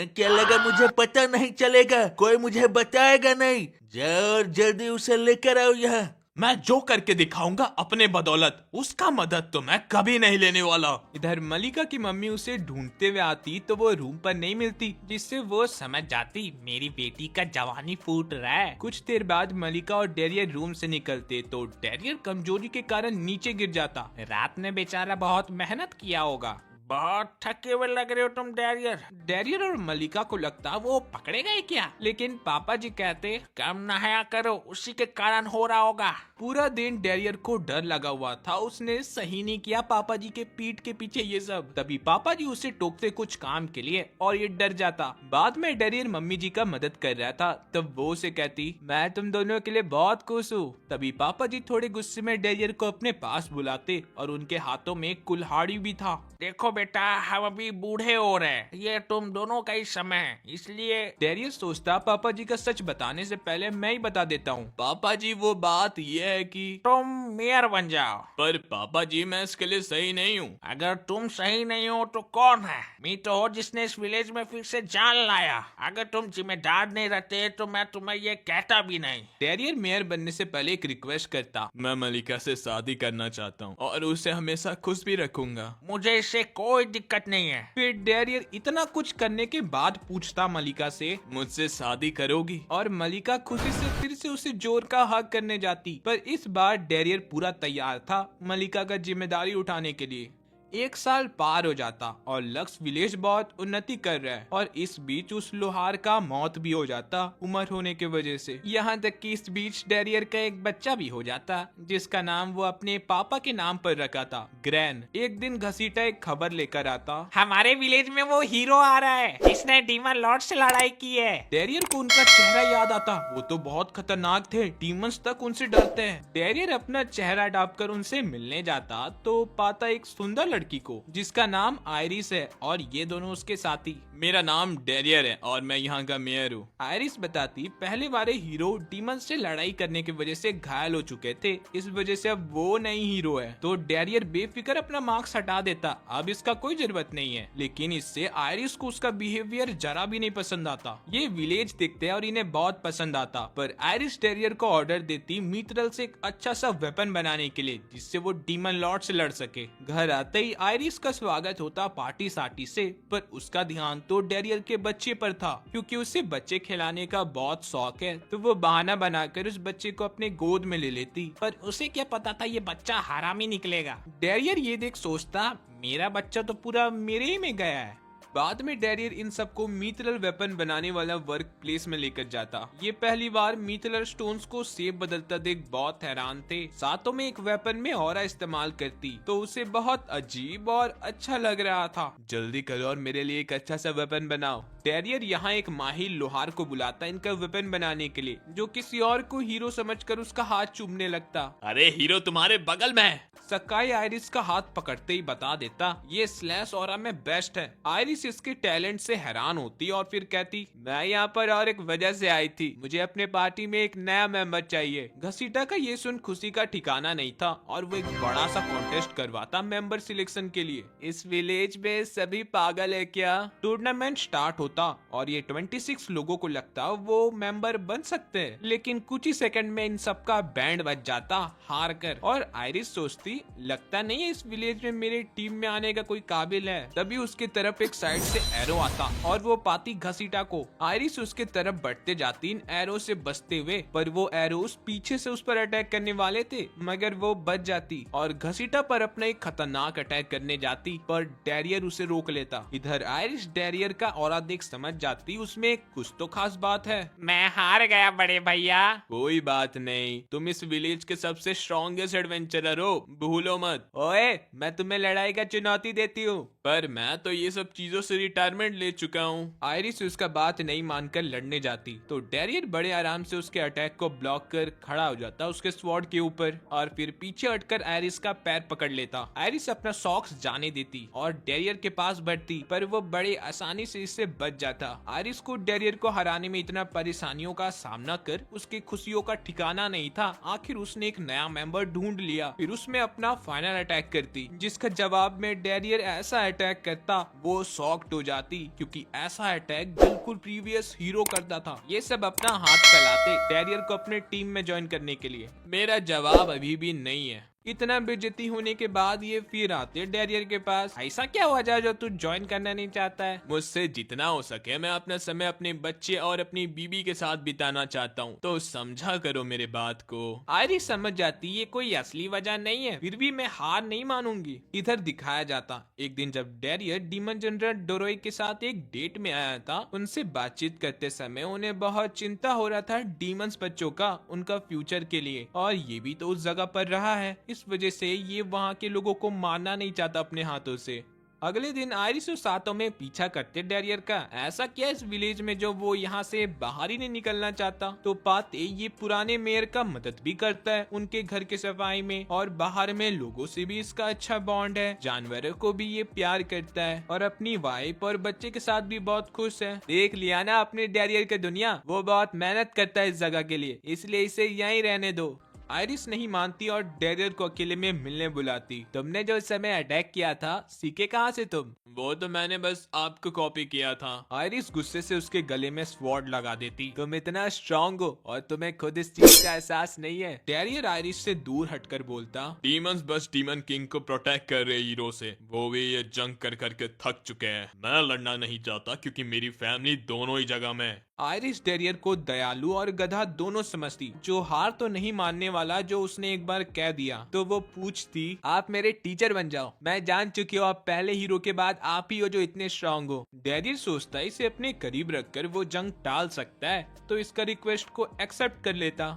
क्या लगा मुझे पता नहीं चलेगा? कोई मुझे बताएगा नहीं? जाओ और जल्दी उसे लेकर आओ यहाँ। मैं जो करके दिखाऊंगा अपने बदौलत, उसका मदद तो मैं कभी नहीं लेने वाला। इधर मलिका की मम्मी उसे ढूंढते हुए आती तो वो रूम पर नहीं मिलती, जिससे वो समझ जाती मेरी बेटी का जवानी फूट रहा है। कुछ देर बाद मलिका और डेरियर रूम से निकलते तो डेरियर कमजोरी के कारण नीचे गिर जाता। रात में बेचारा बहुत मेहनत किया होगा। बहुत थके हुए लग रहे हो तुम डेरियर। डेरियर और मलिका को लगता वो पकड़े गए क्या, लेकिन पापा जी कहते कम नहाया करो, उसी के कारण हो रहा होगा। पूरा दिन डेरियर को डर लगा हुआ था, उसने सही नहीं किया पापा जी के पीठ के पीछे ये सब। तभी पापा जी उसे टोकते कुछ काम के लिए और ये डर जाता। बाद में डेरियर मम्मी जी का मदद कर रहा था, तब वो उसे कहती मैं तुम दोनों के लिए बहुत खुश हूँ। तभी पापा जी थोड़े गुस्से में डेरियर को अपने पास बुलाते और उनके हाथों में कुल्हाड़ी भी था। देखो बेटा, हम अभी बूढ़े हो रहे हैं, ये तुम दोनों का ही समय है, इसलिए डेरियर सोचता पापा जी का सच बताने से पहले मैं ही बता देता हूँ। पापा जी वो बात ये है कि तुम मेयर बन जाओ। पर पापा जी मैं इसके लिए सही नहीं हूँ। अगर तुम सही नहीं हो तो कौन है? मैं तो हो जिसने इस विलेज में फिर से जान लाया। अगर तुम जिम्मेदार नहीं रहते तो मैं तुम्हें ये कहता भी नहीं। डेरियर मेयर बनने से पहले एक रिक्वेस्ट करता, मैं मलिका से शादी करना चाहता हूँ और उसे हमेशा खुश भी रखूंगा। मुझे इससे कोई दिक्कत नहीं है। फिर डेरियर इतना कुछ करने के बाद पूछता मलिका से, मुझसे शादी करोगी? और मलिका खुशी से फिर से उसे जोर का हक करने जाती। पर इस बार डेरियर पूरा तैयार था मलिका का जिम्मेदारी उठाने के लिए। 1 साल पार हो जाता और लक्स विलेज बहुत उन्नति कर रहा है और इस बीच उस लोहार का मौत भी हो जाता उम्र होने के वजह से। यहाँ तक कि इस बीच डेरियर का एक बच्चा भी हो जाता जिसका नाम वो अपने पापा के नाम पर रखा था, ग्रैन। एक दिन घसीटा एक खबर लेकर आता, हमारे विलेज में वो हीरो आ रहा है, इसने डीमन लॉर्ड से लड़ाई की है। डेरियर को उनका चेहरा याद आता, वो तो बहुत खतरनाक थे, डीमंस तक उनसे डरते हैं। डेरियर अपना चेहरा ढांपकर उनसे मिलने जाता तो पाता एक सुंदर लड़की लड़की को जिसका नाम आयरिस है और ये दोनों उसके साथी। मेरा नाम डेरियर है और मैं यहाँ का मेयर हूँ। आयरिस बताती पहले वाले हीरो डीमन से लड़ाई करने की वजह से घायल हो चुके थे, इस वजह से अब वो नई हीरो है। तो डेरियर बेफिक्र अपना मास्क हटा देता, अब इसका कोई जरूरत नहीं है। लेकिन इससे आयरिस को उसका बिहेवियर जरा भी नहीं पसंद आता। ये विलेज देखते हैं और इन्हें बहुत पसंद आता, पर आयरिस डेरियर को ऑर्डर देती मित्रल से एक अच्छा सा वेपन बनाने के लिए जिससे वो डीमन लॉर्ड से लड़ सके। घर आते ही आयरिस का स्वागत होता पार्टी साटी से, पर उसका ध्यान तो डेरियर के बच्चे पर था। क्योंकि उसे बच्चे खिलाने का बहुत शौक है तो वो बहाना बनाकर उस बच्चे को अपने गोद में ले लेती। पर उसे क्या पता था ये बच्चा हरामी निकलेगा। डेरियर ये देख सोचता मेरा बच्चा तो पूरा मेरे ही में गया है। बाद में डेरियर इन सबको मीथरल वेपन बनाने वाला वर्क प्लेस में लेकर जाता। ये पहली बार मीथरल स्टोन्स को सेब बदलता देख बहुत हैरान थे। साथों में एक वेपन में ऑरा इस्तेमाल करती तो उसे बहुत अजीब और अच्छा लग रहा था। जल्दी करो और मेरे लिए एक अच्छा सा वेपन बनाओ। डेरियर यहाँ एक माहिर लोहार को बुलाता इनका वेपन बनाने के लिए, जो किसी और को हीरो समझकर उसका हाथ चूमने लगता। अरे हीरो तुम्हारे बगल में है। सकाई आयरिस का हाथ पकड़ते ही बता देता ये स्लैश ऑरा में बेस्ट है। आयरिस इसके टैलेंट से हैरान होती और फिर कहती मैं यहाँ पर और एक वजह से आई थी, मुझे अपने पार्टी में एक नया मेंबर चाहिए। घसीटा का ये सुन खुशी का ठिकाना नहीं था और वो एक बड़ा सा कॉन्टेस्ट करवाता मेंबर सिलेक्शन के लिए। इस विलेज में सभी पागल है क्या? टूर्नामेंट स्टार्ट होता और ये 26 लोगों को लगता वो मेंबर बन सकते हैं, लेकिन कुछ ही सेकंड में इन सबका बैंड बज जाता हार कर। और आयरिस सोचती लगता नहीं है इस विलेज में मेरे टीम में आने का कोई काबिल है। तभी उसके तरफ एक साइड से एरो आता और वो पाती घसीटा को। आयरिस उसके तरफ बढ़ते जाती इन एरो से बचते हुए, पर वो एरोस पीछे से उस पर अटैक करने वाले थे मगर वो बच जाती और घसीटा पर अपना एक खतरनाक अटैक करने जाती, पर डेरियर उसे रोक लेता। इधर आयरिस डेरियर का ऑरा देख समझ जाती उसमें कुछ तो खास बात है। मैं हार गया बड़े भैया। कोई बात नहीं, तुम इस विलेज के सबसे स्ट्रॉन्गेस्ट एडवेंचरर हो, भूलो मत। ओए मैं तुम्हें लड़ाई का चुनौती देती हूँ। पर मैं तो ये सब चीजों से रिटायरमेंट ले चुका हूँ। आयरिस उसका बात नहीं मानकर लड़ने जाती तो डेरियर बड़े आराम से उसके अटैक को ब्लॉक कर खड़ा हो जाता उसके स्वॉर्ड के ऊपर और फिर पीछे हटकर आयरिस का पैर पकड़ लेता। आयरिस अपना सॉक्स जाने देती और डेरियर के पास बढ़ती, पर वो बड़े आसानी से इससे बच जाता। आयरिस को डेरियर को हराने में इतना परेशानियों का सामना कर उसकी खुशियों का ठिकाना नहीं था। आखिर उसने एक नया मेंबर ढूंढ लिया। फिर उसमें अपना फाइनल अटैक करती जिसका जवाब में डेरियर ऐसा अटैक करता वो शॉक्ड हो जाती, क्योंकि ऐसा अटैक बिल्कुल प्रीवियस हीरो करता था। ये सब अपना हाथ फैलाते डेरियर को अपने टीम में ज्वाइन करने के लिए। मेरा जवाब अभी भी नहीं है। इतना बेइज्जती होने के बाद ये फिर आते डेरियर के पास। ऐसा क्या हुआ जा जो तू ज्वाइन करना नहीं चाहता है? मुझसे जितना हो सके मैं अपना समय अपने बच्चे और अपनी बीबी के साथ बिताना चाहता हूँ, तो समझा करो मेरे बात को। आयरिस समझ जाती ये कोई असली वजह नहीं है, फिर भी मैं हार नहीं मानूंगी। इधर दिखाया जाता एक दिन जब डेरियर डीमन जनरल डोरोई के साथ एक डेट में आया था। उनसे बातचीत करते समय उन्हें बहुत चिंता हो रहा था डीमंस बच्चों का, उनका फ्यूचर के लिए, और ये भी तो उस जगह पर रहा है। इस वजह से ये वहाँ के लोगों को मारना नहीं चाहता अपने हाथों से। अगले दिन आयरिस और सातों में पीछा करते डेरियर का। ऐसा क्या इस विलेज में जो वो यहाँ से बाहर ही नहीं निकलना चाहता। तो पाते ये पुराने मेयर का मदद भी करता है उनके घर के सफाई में, और बाहर में लोगों से भी इसका अच्छा बॉन्ड है। जानवरों को भी ये प्यार करता है और अपनी वाइफ और बच्चे के साथ भी बहुत खुश है। देख लिया ना अपने डेरियर की दुनिया, वो बहुत मेहनत करता है इस जगह के लिए, इसलिए इसे यहीं रहने दो। आयरिस नहीं मानती और डेरियर को अकेले में मिलने बुलाती। तुमने जो इस समय अटैक किया था सीखे कहाँ से तुम? वो तो मैंने बस आपको कॉपी किया था। आयरिस गुस्से से उसके गले में स्वॉर्ड लगा देती। तुम इतना स्ट्रांग हो और तुम्हें खुद इस चीज का एहसास नहीं है। डेरियर आयरिस से दूर हटकर बोलता डीमंस बस डीमन किंग को प्रोटेक्ट कर रहे हीरो से, वो भी ये जंग कर करके थक चुके हैं। मैं लड़ना नहीं चाहता क्योंकि मेरी फैमिली दोनों ही जगह में। आयरिस डेरियर को दयालु और गधा दोनों समझती, जो हार तो नहीं मानने वाला जो उसने एक बार कह दिया। तो वो पूछती आप मेरे टीचर बन जाओ, मैं जान चुकी हूँ आप पहले हीरो के बाद आप ही हो जो इतने स्ट्रांग हो। डेरियर सोचता है इसे अपने करीब रखकर वो जंग टाल सकता है, तो इसका रिक्वेस्ट को एक्सेप्ट कर लेता।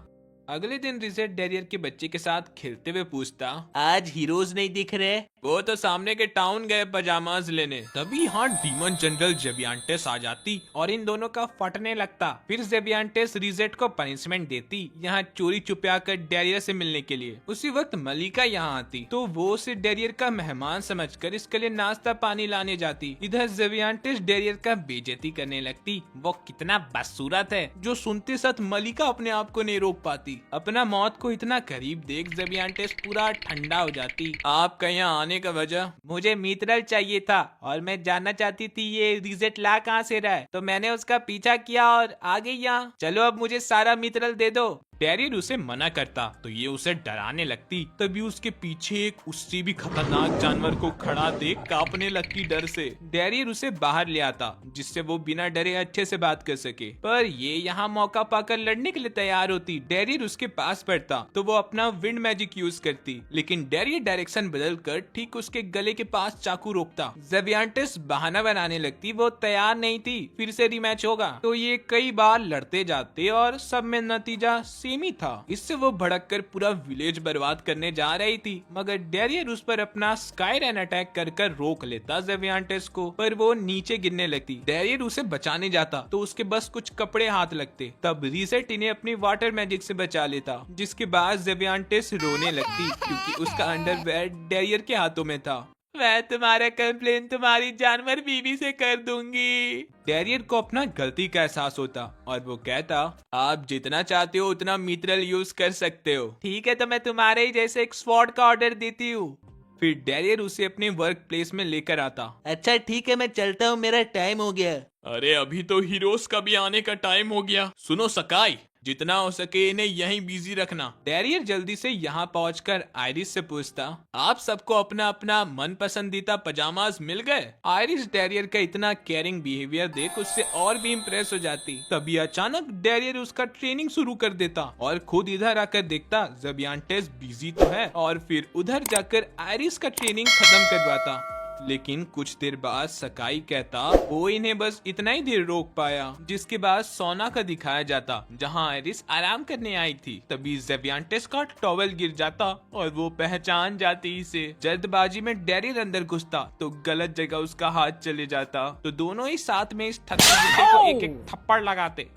अगले दिन रिजेट डेरियर के बच्चे के साथ खेलते हुए पूछता, आज हीरोज नहीं दिख रहे। वो तो सामने के टाउन गए पजामाज लेने। तभी यहाँ डीमन जनरल जेबियांटेस आ जाती और इन दोनों का फटने लगता। फिर जेबियांटेस रिजेट को पनिशमेंट देती, यहाँ चोरी छुपा कर डेरियर से मिलने के लिए। उसी वक्त मलिका यहाँ आती तो वो उसे डेरियर का मेहमान समझकर इसके लिए नाश्ता पानी लाने जाती। इधर जेबियांटेस डेरियर का बेइज्जती करने लगती। वो कितना बदसूरत है, जो सुनते साथ मलिका अपने आप को नहीं रोक पाती। अपना मौत को इतना करीब देख जेबियांटेस पूरा ठंडा हो जाती। आपका यहाँ आने का वजह? मुझे मित्रल चाहिए था और मैं जानना चाहती थी ये रिजेट ला कहाँ से रहा है, तो मैंने उसका पीछा किया और आ गई यहाँ। चलो अब मुझे सारा मित्रल दे दो। डेरियर उसे मना करता तो ये उसे डराने लगती। तभी उसके पीछे एक उससे भी खतरनाक जानवर को खड़ा देख कांपने लगती डर से। डेरियर उसे बाहर ले आता जिससे वो बिना डरे अच्छे से बात कर सके, पर ये यहाँ मौका पाकर लड़ने के लिए तैयार होती। डेरियर उसके पास पड़ता तो वो अपना विंड मैजिक यूज करती, लेकिन डेरियर डायरेक्शन बदल कर ठीक उसके गले के पास चाकू रोकता। जेबियांटेस बहाना बनाने लगती, वो तैयार नहीं थी, फिर से रिमैच होगा। तो ये कई बार लड़ते जाते और सब में नतीजा सेम ही था। इससे वो भड़क कर पूरा विलेज बर्बाद करने जा रही थी, मगर डेरियर उस पर अपना स्काई रैन अटैक कर रोक लेता जेबियांटेस को, पर वो नीचे गिरने लगती। डेरियर उसे बचाने जाता तो उसके बस कुछ कपड़े हाथ लगते। तब रिसेट इन्हें अपनी वाटर मैजिक से बचा लेता, जिसके बाद जेबियांटेस रोने लगती क्योंकि उसका अंडरवेयर डेरियर के हाथों में था। मैं तुम्हारा कंप्लेन तुम्हारी जानवर बीवी से कर दूंगी। डेरियर को अपना गलती का एहसास होता और वो कहता, आप जितना चाहते हो उतना मित्रल यूज कर सकते हो। ठीक है, तो मैं तुम्हारे ही जैसे एक स्वॉर्ड का ऑर्डर देती हूँ। फिर डेरियर उसे अपने वर्क प्लेस में लेकर आता। अच्छा ठीक है, मैं चलता हूँ, मेरा टाइम हो गया। अरे अभी तो हीरोज का भी आने का टाइम हो गया। सुनो सकाई, जितना हो सके इन्हें यहीं बिजी रखना। डेरियर जल्दी से यहाँ पहुंचकर आयरिस से पूछता, आप सबको अपना अपना मन पसंदीदा पजामाज मिल गए? आयरिस डेरियर का इतना केयरिंग बिहेवियर देख उससे और भी इम्प्रेस हो जाती। तभी अचानक डेरियर उसका ट्रेनिंग शुरू कर देता और खुद इधर आकर देखता जेबियांटेस बिजी तो है, और फिर उधर जाकर आयरिस का ट्रेनिंग खत्म करवाता। लेकिन कुछ देर बाद सकाई कहता वो इन्हें बस इतना ही देर रोक पाया, जिसके बाद सोना का दिखाया जाता जहां आयरिस आराम करने आई थी। तभी जेबियांटेस का टॉवेल गिर जाता और वो पहचान जाती इसे। जल्दबाजी में डेरियर अंदर घुसता तो गलत जगह उसका हाथ चले जाता, तो दोनों ही साथ में इस ठत्ती को एक एक थप्पड़ लगाते।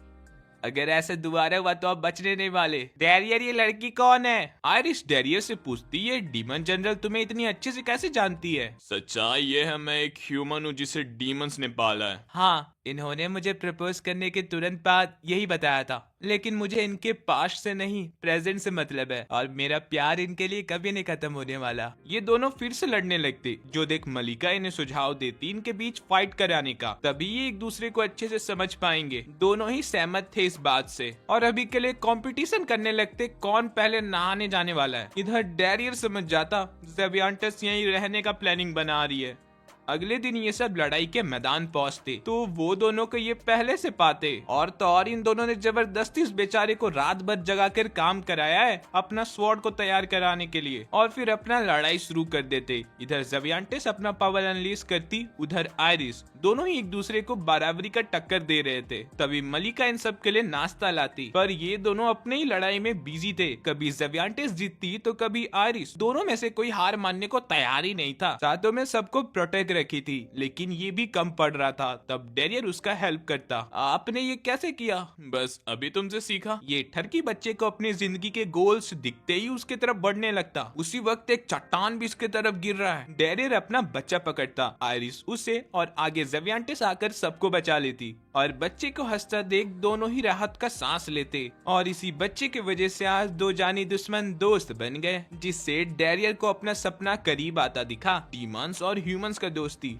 अगर ऐसे दोबारा हुआ तो आप बचने नहीं वाले। डेरियर, ये लड़की कौन है? आयरिस डेरियर से पूछती, ये डीमन जनरल तुम्हें इतनी अच्छे से कैसे जानती है? सच्चाई ये है, मैं एक ह्यूमन हूँ जिसे डीमंस ने पाला है। हाँ, इन्होंने मुझे प्रपोज करने के तुरंत बाद यही बताया था, लेकिन मुझे इनके पास्ट से नहीं प्रेजेंट से मतलब है, और मेरा प्यार इनके लिए कभी नहीं खत्म होने वाला। ये दोनों फिर से लड़ने लगते, जो देख मलिका इन्हें सुझाव देती इनके बीच फाइट कराने का। तभी ये एक दूसरे को अच्छे से समझ पाएंगे। दोनों ही सहमत थे इस बात से और अभी के लिए कंपटीशन करने लगते कौन पहले नहाने जाने वाला है। इधर डेरियर समझ जाता जेबियांटेस यहीं रहने का प्लानिंग बना रही है। अगले दिन ये सब लड़ाई के मैदान पहुंचते तो वो दोनों को ये पहले से पाते, और तो और इन दोनों ने जबरदस्ती इस बेचारे को रात भर जगाकर काम कराया है अपना स्वॉर्ड को तैयार कराने के लिए, और फिर अपना लड़ाई शुरू कर देते। इधर जेबियांटेस अपना पावर अनलीज करती, उधर आयरिस, दोनों ही एक दूसरे को बराबरी का टक्कर दे रहे थे। तभी मलिका इन सब के लिए नाश्ता लाती, पर ये दोनों अपने ही लड़ाई में बिजी थे। कभी जेबियांटेस जीतती तो कभी आयरिस, दोनों में से कोई हार मानने को तैयार ही नहीं था। साथों में सबको प्रोटेक्ट रखी थी, लेकिन ये भी कम पड़ रहा था। तब डेरियर उसका हेल्प करता। आपने ये कैसे किया? बस अभी तुमसे सीखा। ये ठरकी बच्चे को अपनी जिंदगी के गोल्स दिखते ही उसके तरफ बढ़ने लगता। उसी वक्त एक चट्टान भी इसके तरफ गिर रहा है। डेरियर अपना बच्चा पकड़ता, आयरिस उसे, और आगे जेबियांटेस आकर सबको बचा लेती, और बच्चे को हंसता देख दोनों ही राहत का सांस लेते। और इसी बच्चे की वजह से आज दो जानी दुश्मन दोस्त बन गए, जिससे डेरियर को अपना सपना करीब आता दिखा, डीमंस और ह्यूमंस का दोस्ती।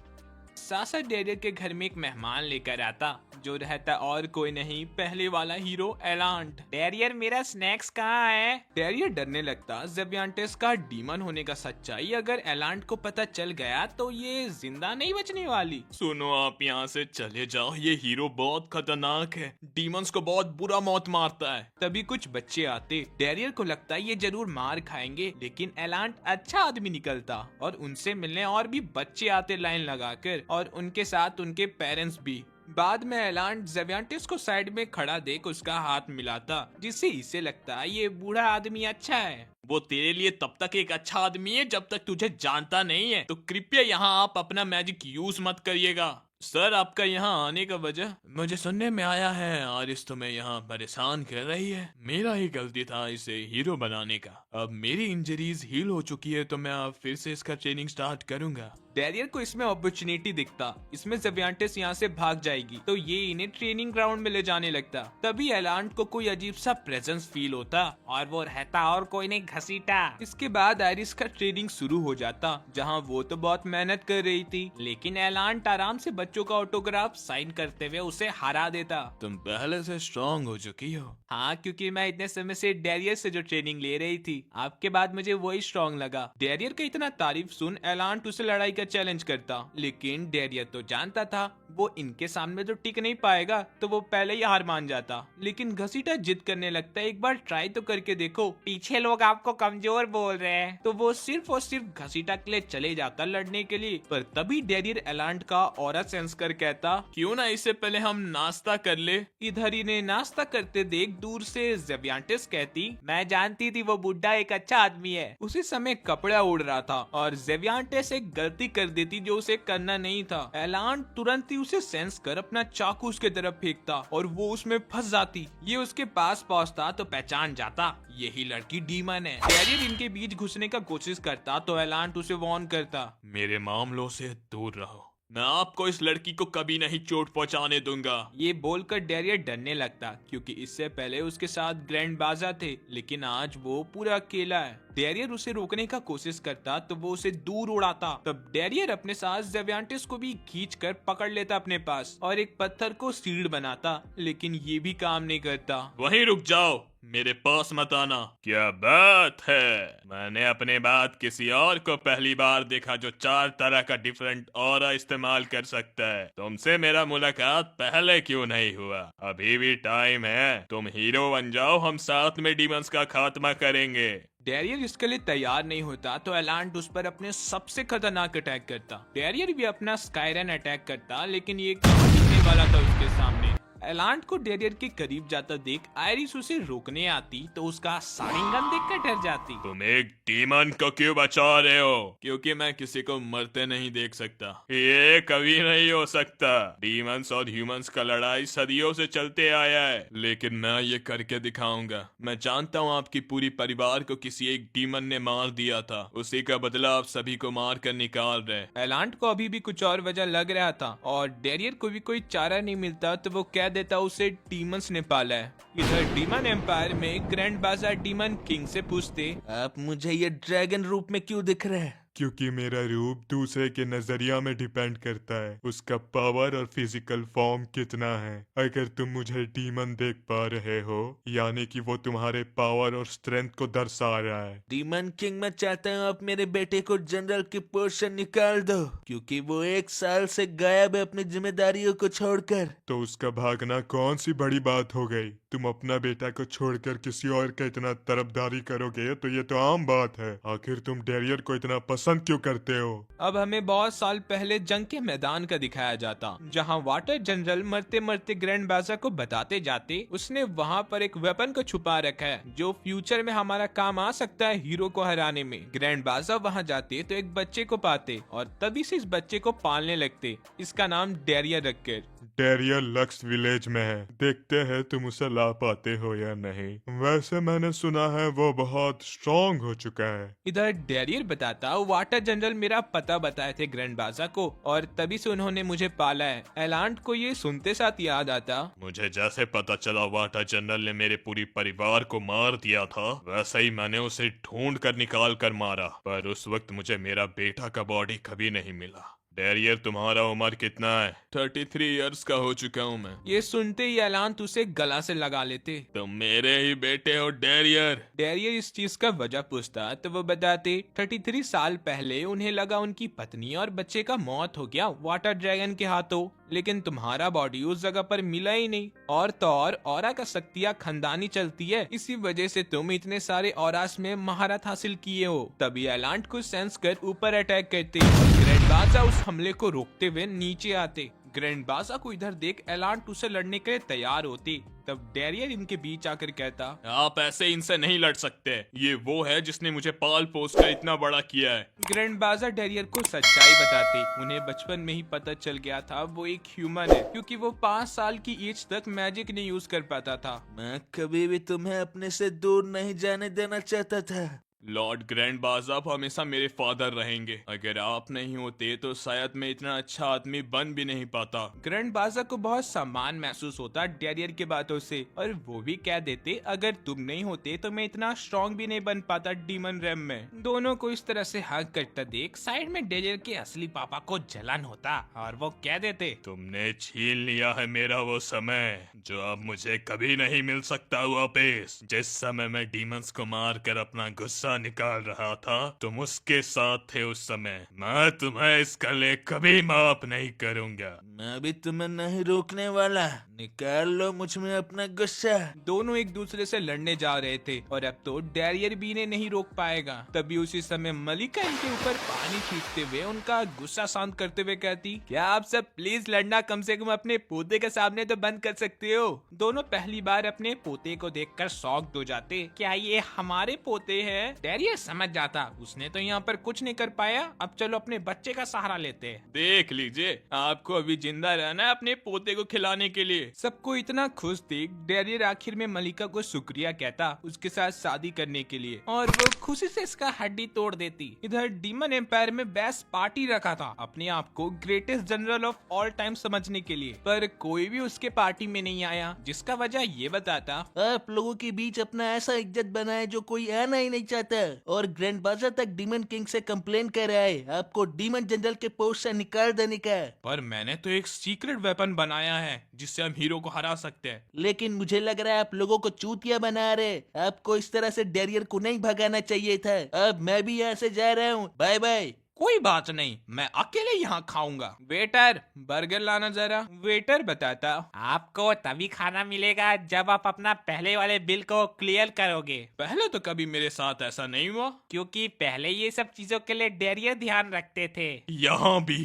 सासा डेरियर के घर में एक मेहमान लेकर आता, जो रहता और कोई नहीं, पहले वाला हीरो एलांट। डेरियर, मेरा स्नैक्स कहाँ है? डेरियर डरने लगता जेबियांटेस का डीमन होने का सच्चाई अगर एलांट को पता चल गया तो ये जिंदा नहीं बचने वाली। सुनो, आप यहाँ से चले जाओ, ये हीरो बहुत खतरनाक है, डीमंस को बहुत बुरा मौत मारता है। तभी कुछ बच्चे आते। डेरियर को लगता है ये जरूर मार खाएंगे, लेकिन एलांट अच्छा आदमी निकलता और उनसे मिलने और भी बच्चे आते लाइन लगाकर, और उनके साथ उनके पेरेंट्स भी। बाद में एलान जेवियांटिस को साइड में खड़ा देख उसका हाथ मिलाता, जिससे इसे लगता ये बूढ़ा आदमी अच्छा है। वो तेरे लिए तब तक एक अच्छा आदमी है जब तक तुझे जानता नहीं है, तो कृपया यहाँ आप अपना मैजिक यूज मत करिएगा। सर, आपका यहाँ आने का वजह मुझे सुनने में आया है आरिस तुम्हें यहाँ परेशान कर रही है। मेरा ही गलती था इसे हीरो बनाने का। अब मेरी इंजरीज हील हो चुकी है तो मैं अब फिर से इसका ट्रेनिंग स्टार्ट करूंगा। डैरियर को इसमें अपॉर्चुनिटी दिखता, इसमें जेवियांटिस यहाँ से भाग जाएगी तो ये इन्हें ट्रेनिंग ग्राउंड में ले जाने लगता। तभी एलान को कोई अजीब सा प्रेजेंस फील होता और वो रहता और कोई नहीं घसीटा। इसके बाद आयरिस का ट्रेनिंग शुरू हो जाता, जहाँ वो तो बहुत मेहनत कर रही थी, लेकिन एलान आराम से बच्चों का ऑटोग्राफ साइन करते हुए उसे हरा देता। तुम पहले से स्ट्रांग हो चुकी हो। हाँ, क्योंकि मैं इतने समय से डैरियर से जो ट्रेनिंग ले रही थी, आपके बाद मुझे वही स्ट्रांग लगा। डैरियर का इतना तारीफ सुन एलान उसे लड़ाई का चैलेंज करता, लेकिन डैरियर तो जानता था वो इनके सामने तो टिक नहीं पाएगा, तो वो पहले ही हार मान जाता। लेकिन घसीटा जिद करने लगता है, एक बार ट्राई तो करके देखो, पीछे लोग आपको कमजोर बोल रहे हैं। तो वो सिर्फ और सिर्फ घसीटा के लिए चले जाता लड़ने के लिए। पर तभी डैरियर एलान का ऑरा सेंस कर कहता, क्यों ना इससे पहले हम नाश्ता कर ले। इधर इन्हें नाश्ता करते देख दूर से जेवियांटिस कहती, मैं जानती थी वो बुड्ढा एक अच्छा आदमी है। उसी समय कपड़ा उड़ रहा था और जेवियांटिस एक गलती कर देती जो उसे करना नहीं था। एलान तुरंत ही उसे सेंस कर अपना चाकू उसके तरफ फेंकता और वो उसमें फंस जाती। ये उसके पास पहुंचता तो पहचान जाता, यही लड़की डीमन है। डैरियर इनके बीच घुसने का कोशिश करता तो एलान उसे वार्न करता, मेरे मामलों से दूर रहो, मैं आपको इस लड़की को कभी नहीं चोट पहुंचाने दूंगा। ये बोलकर डैरियर डरने लगता, क्योंकि इससे पहले उसके साथ ग्रैंड बाजा थे, लेकिन आज वो पूरा अकेला है। डैरियर उसे रोकने का कोशिश करता तो वो उसे दूर उड़ाता। तब डैरियर अपने साथ जेवियांटिस को भी खींचकर पकड़ लेता अपने पास और एक पत्थर को शील्ड बनाता, लेकिन ये भी काम नहीं करता। वहीं रुक जाओ, मेरे पास मत आना। क्या बात है, मैंने अपने बाद किसी और को पहली बार देखा जो 4 तरह का डिफरेंट ऑरा इस्तेमाल कर सकता है। तुमसे मेरा मुलाकात पहले क्यों नहीं हुआ? अभी भी टाइम है, तुम हीरो बन जाओ, हम साथ में डीमंस का खात्मा करेंगे। डैरियर इसके लिए तैयार नहीं होता तो एलान उस पर अपने सबसे खतरनाक अटैक करता। डैरियर भी अपना स्काइरन अटैक करता, लेकिन ये गिरने वाला था उसके सामने। एलान को डैरियर के करीब जाता देख आयरिस उसे रोकने आती तो उसका सारिंगन देखकर डर जाती। तुम एक डीमन को क्यों बचा रहे हो? क्योंकि मैं किसी को मरते नहीं देख सकता, ये कभी नहीं हो सकता। डीमंस और ह्यूमंस का लड़ाई सदियों से चलते आया है, लेकिन मैं ये करके दिखाऊंगा। मैं जानता हूँ आपकी पूरी परिवार को किसी एक डीमन ने मार दिया था, उसी का बदला आप सभी को मार कर निकाल रहे। एलान को अभी भी कुछ और वजह लग रहा था और डैरियर को भी कोई चारा नहीं मिलता तो वो कह देता उसे डीमंस ने पाला है। इधर डीमन एम्पायर में ग्रैंड बाजार डीमन किंग से पूछते, आप मुझे ये ड्रैगन रूप में क्यों दिख रहे हैं? क्योंकि मेरा रूप दूसरे के नजरिया में डिपेंड करता है उसका पावर और फिजिकल फॉर्म कितना है। अगर तुम मुझे डीमन देख पा रहे हो, यानी कि वो तुम्हारे पावर और स्ट्रेंथ को दर्शा रहा है। डीमन किंग, मैं चाहता हूँ आप मेरे बेटे को जनरल की पोस्ट से निकाल दो, क्योंकि वो 1 साल से गायब है अपनी जिम्मेदारियों को छोड़कर। तो उसका भागना कौन सी बड़ी बात हो गई? तुम अपना बेटा को छोड़कर किसी और का इतना तरफदारी करोगे तो ये तो आम बात है। आखिर तुम डैरियर को इतना पसंद क्यों करते हो? अब हमें बहुत साल पहले जंग के मैदान का दिखाया जाता, जहां वाटर जनरल मरते मरते ग्रैंड बाजा को बताते जाते उसने वहां पर एक वेपन को छुपा रखा है जो फ्यूचर में हमारा काम आ सकता है हीरो को हराने में। ग्रैंड बाजा वहां जाते तो एक बच्चे को पाते और तभी से इस बच्चे को पालने लगते। इसका नाम डैरियर रखकर। डैरियर लक्स विलेज में है, देखते हैं तुम उसे ला पाते हो या नहीं। वैसे मैंने सुना है वो बहुत स्ट्रॉन्ग हो चुका है। इधर डैरियर बताता, वाटर जनरल मेरा पता बताए थे ग्रैंड बाजा को और तभी से उन्होंने मुझे पाला है। एलान को ये सुनते साथ याद आता, मुझे जैसे पता चला वाटर जनरल ने मेरे पूरी परिवार को मार दिया था, वैसे ही मैंने उसे ढूंढ कर निकाल कर मारा, पर उस वक्त मुझे मेरा बेटा का बॉडी कभी नहीं मिला। डैरियर, तुम्हारा उम्र कितना है? 33 इयर्स का हो चुका हूँ मैं। ये सुनते ही एलान उसे गला से लगा लेते। तुम मेरे ही बेटे हो डैरियर। डैरियर इस चीज का वजह पूछता तो वो बताते 33 साल पहले उन्हें लगा उनकी पत्नी और बच्चे का मौत हो गया वाटर ड्रैगन के हाथों, लेकिन तुम्हारा बॉडी उस जगह पर मिला ही नहीं। और तो और ऑरा का शक्तियाँ खानदानी चलती है, इसी वजह से तुम इतने सारे ऑरास में महारत हासिल किए हो। तभी एलान को सेंस कर ऊपर अटैक करते और ग्रैंड बाजा उस हमले को रोकते हुए नीचे आते। ग्रैंड बाजा को इधर देख एलांट उसे लड़ने के लिए तैयार होती, तब डैरियर इनके बीच आकर कहता, आप ऐसे इनसे नहीं लड़ सकते, ये वो है जिसने मुझे पाल पोस कर इतना बड़ा किया है। ग्रैंड बाजा डैरियर को सच्चाई बताती। उन्हें बचपन में ही पता चल गया था वो एक ह्यूमन है, क्योंकि वो 5 साल की एज तक मैजिक नहीं यूज कर पाता था। मैं कभी भी तुम्हें अपने से दूर नहीं जाने देना चाहता था। लॉर्ड ग्रैंड बाजा आप हमेशा मेरे फादर रहेंगे। अगर आप नहीं होते तो शायद मैं इतना अच्छा आदमी बन भी नहीं पाता। ग्रैंड बाजा को बहुत सम्मान महसूस होता डैरियर की बातों से, और वो भी कह देते अगर तुम नहीं होते तो मैं इतना स्ट्रॉन्ग भी नहीं बन पाता डीमन रैम में। दोनों को इस तरह से हक करता देख साइड में डैरियर के असली पापा को जलन होता और वो कह देते, तुमने छीन लिया है मेरा वो समय जो अब मुझे कभी नहीं मिल सकता वापस। जिस समय मैं डीमंस को मार कर अपना गुस्सा निकाल रहा था तुम उसके साथ थे उस समय। मैं तुम्हें इसका लिए कभी माफ नहीं करूंगा। मैं भी तुम्हें नहीं रोकने वाला। निकाल लो मुझ में अपना गुस्सा। दोनों एक दूसरे से लड़ने जा रहे थे और अब तो डैरियर भी इन्हें नहीं रोक पाएगा। तभी उसी समय मलिका इनके ऊपर पानी छींटते हुए उनका गुस्सा शांत करते हुए कहती, क्या आप सब प्लीज लड़ना कम से कम अपने पोते के सामने तो बंद कर सकते हो। दोनों पहली बार अपने पोते को देखकर शॉक्ड हो जाते, क्या ये हमारे पोते हैं। डैरियर समझ जाता उसने तो यहाँ पर कुछ नहीं कर पाया, अब चलो अपने बच्चे का सहारा लेते हैं। देख लीजिए आपको अभी जिंदा रहना है अपने पोते को खिलाने के लिए। सबको इतना खुश देख डैरियर आखिर में मलिका को शुक्रिया कहता उसके साथ शादी करने के लिए, और वो खुशी से इसका हड्डी तोड़ देती। इधर डीमन एम्पायर में बेस्ट पार्टी रखा था अपने आप को greatest general of all time समझने के लिए, पर कोई भी उसके पार्टी में नहीं आया, जिसका वजह ये बताता, आप लोगों के बीच अपना ऐसा इज्जत बनाए जो कोई आना ही नहीं चाहता, और ग्रैंड बाजा तक डीमन किंग से कंप्लेन कर रहा है आपको डीमन जनरल के पोस्ट से निकाल देने का। पर मैंने तो एक सीक्रेट वेपन बनाया है जिससे हम हीरो को हरा सकते हैं। लेकिन मुझे लग रहा है आप लोगों को चूतिया बना रहे। आपको इस तरह से डैरियर को नहीं भगाना चाहिए था। अब मैं भी यहाँ से जा रहा हूँ, बाय बाय। कोई बात नहीं, मैं अकेले यहाँ खाऊंगा। वेटर बर्गर लाना जरा। वेटर बताता, आपको तभी खाना मिलेगा जब आप अपना पहले वाले बिल को क्लियर करोगे, पहले तो कभी मेरे साथ ऐसा नहीं हुआ। क्योंकि पहले ये सब चीजों के लिए डैरियर ध्यान रखते थे। यहाँ भी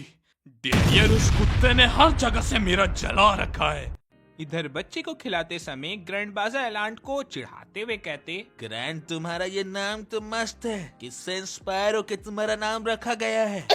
डैरियर उस कुत्ते ने हर जगह से मेरा जला रखा है। इधर बच्चे को खिलाते समय ग्रैंड बाजा एलांट को चिढ़ाते हुए कहते, ग्रैंड तुम्हारा ये नाम तो मस्त है, किससे इंस्पायर होके तुम्हारा नाम रखा गया है।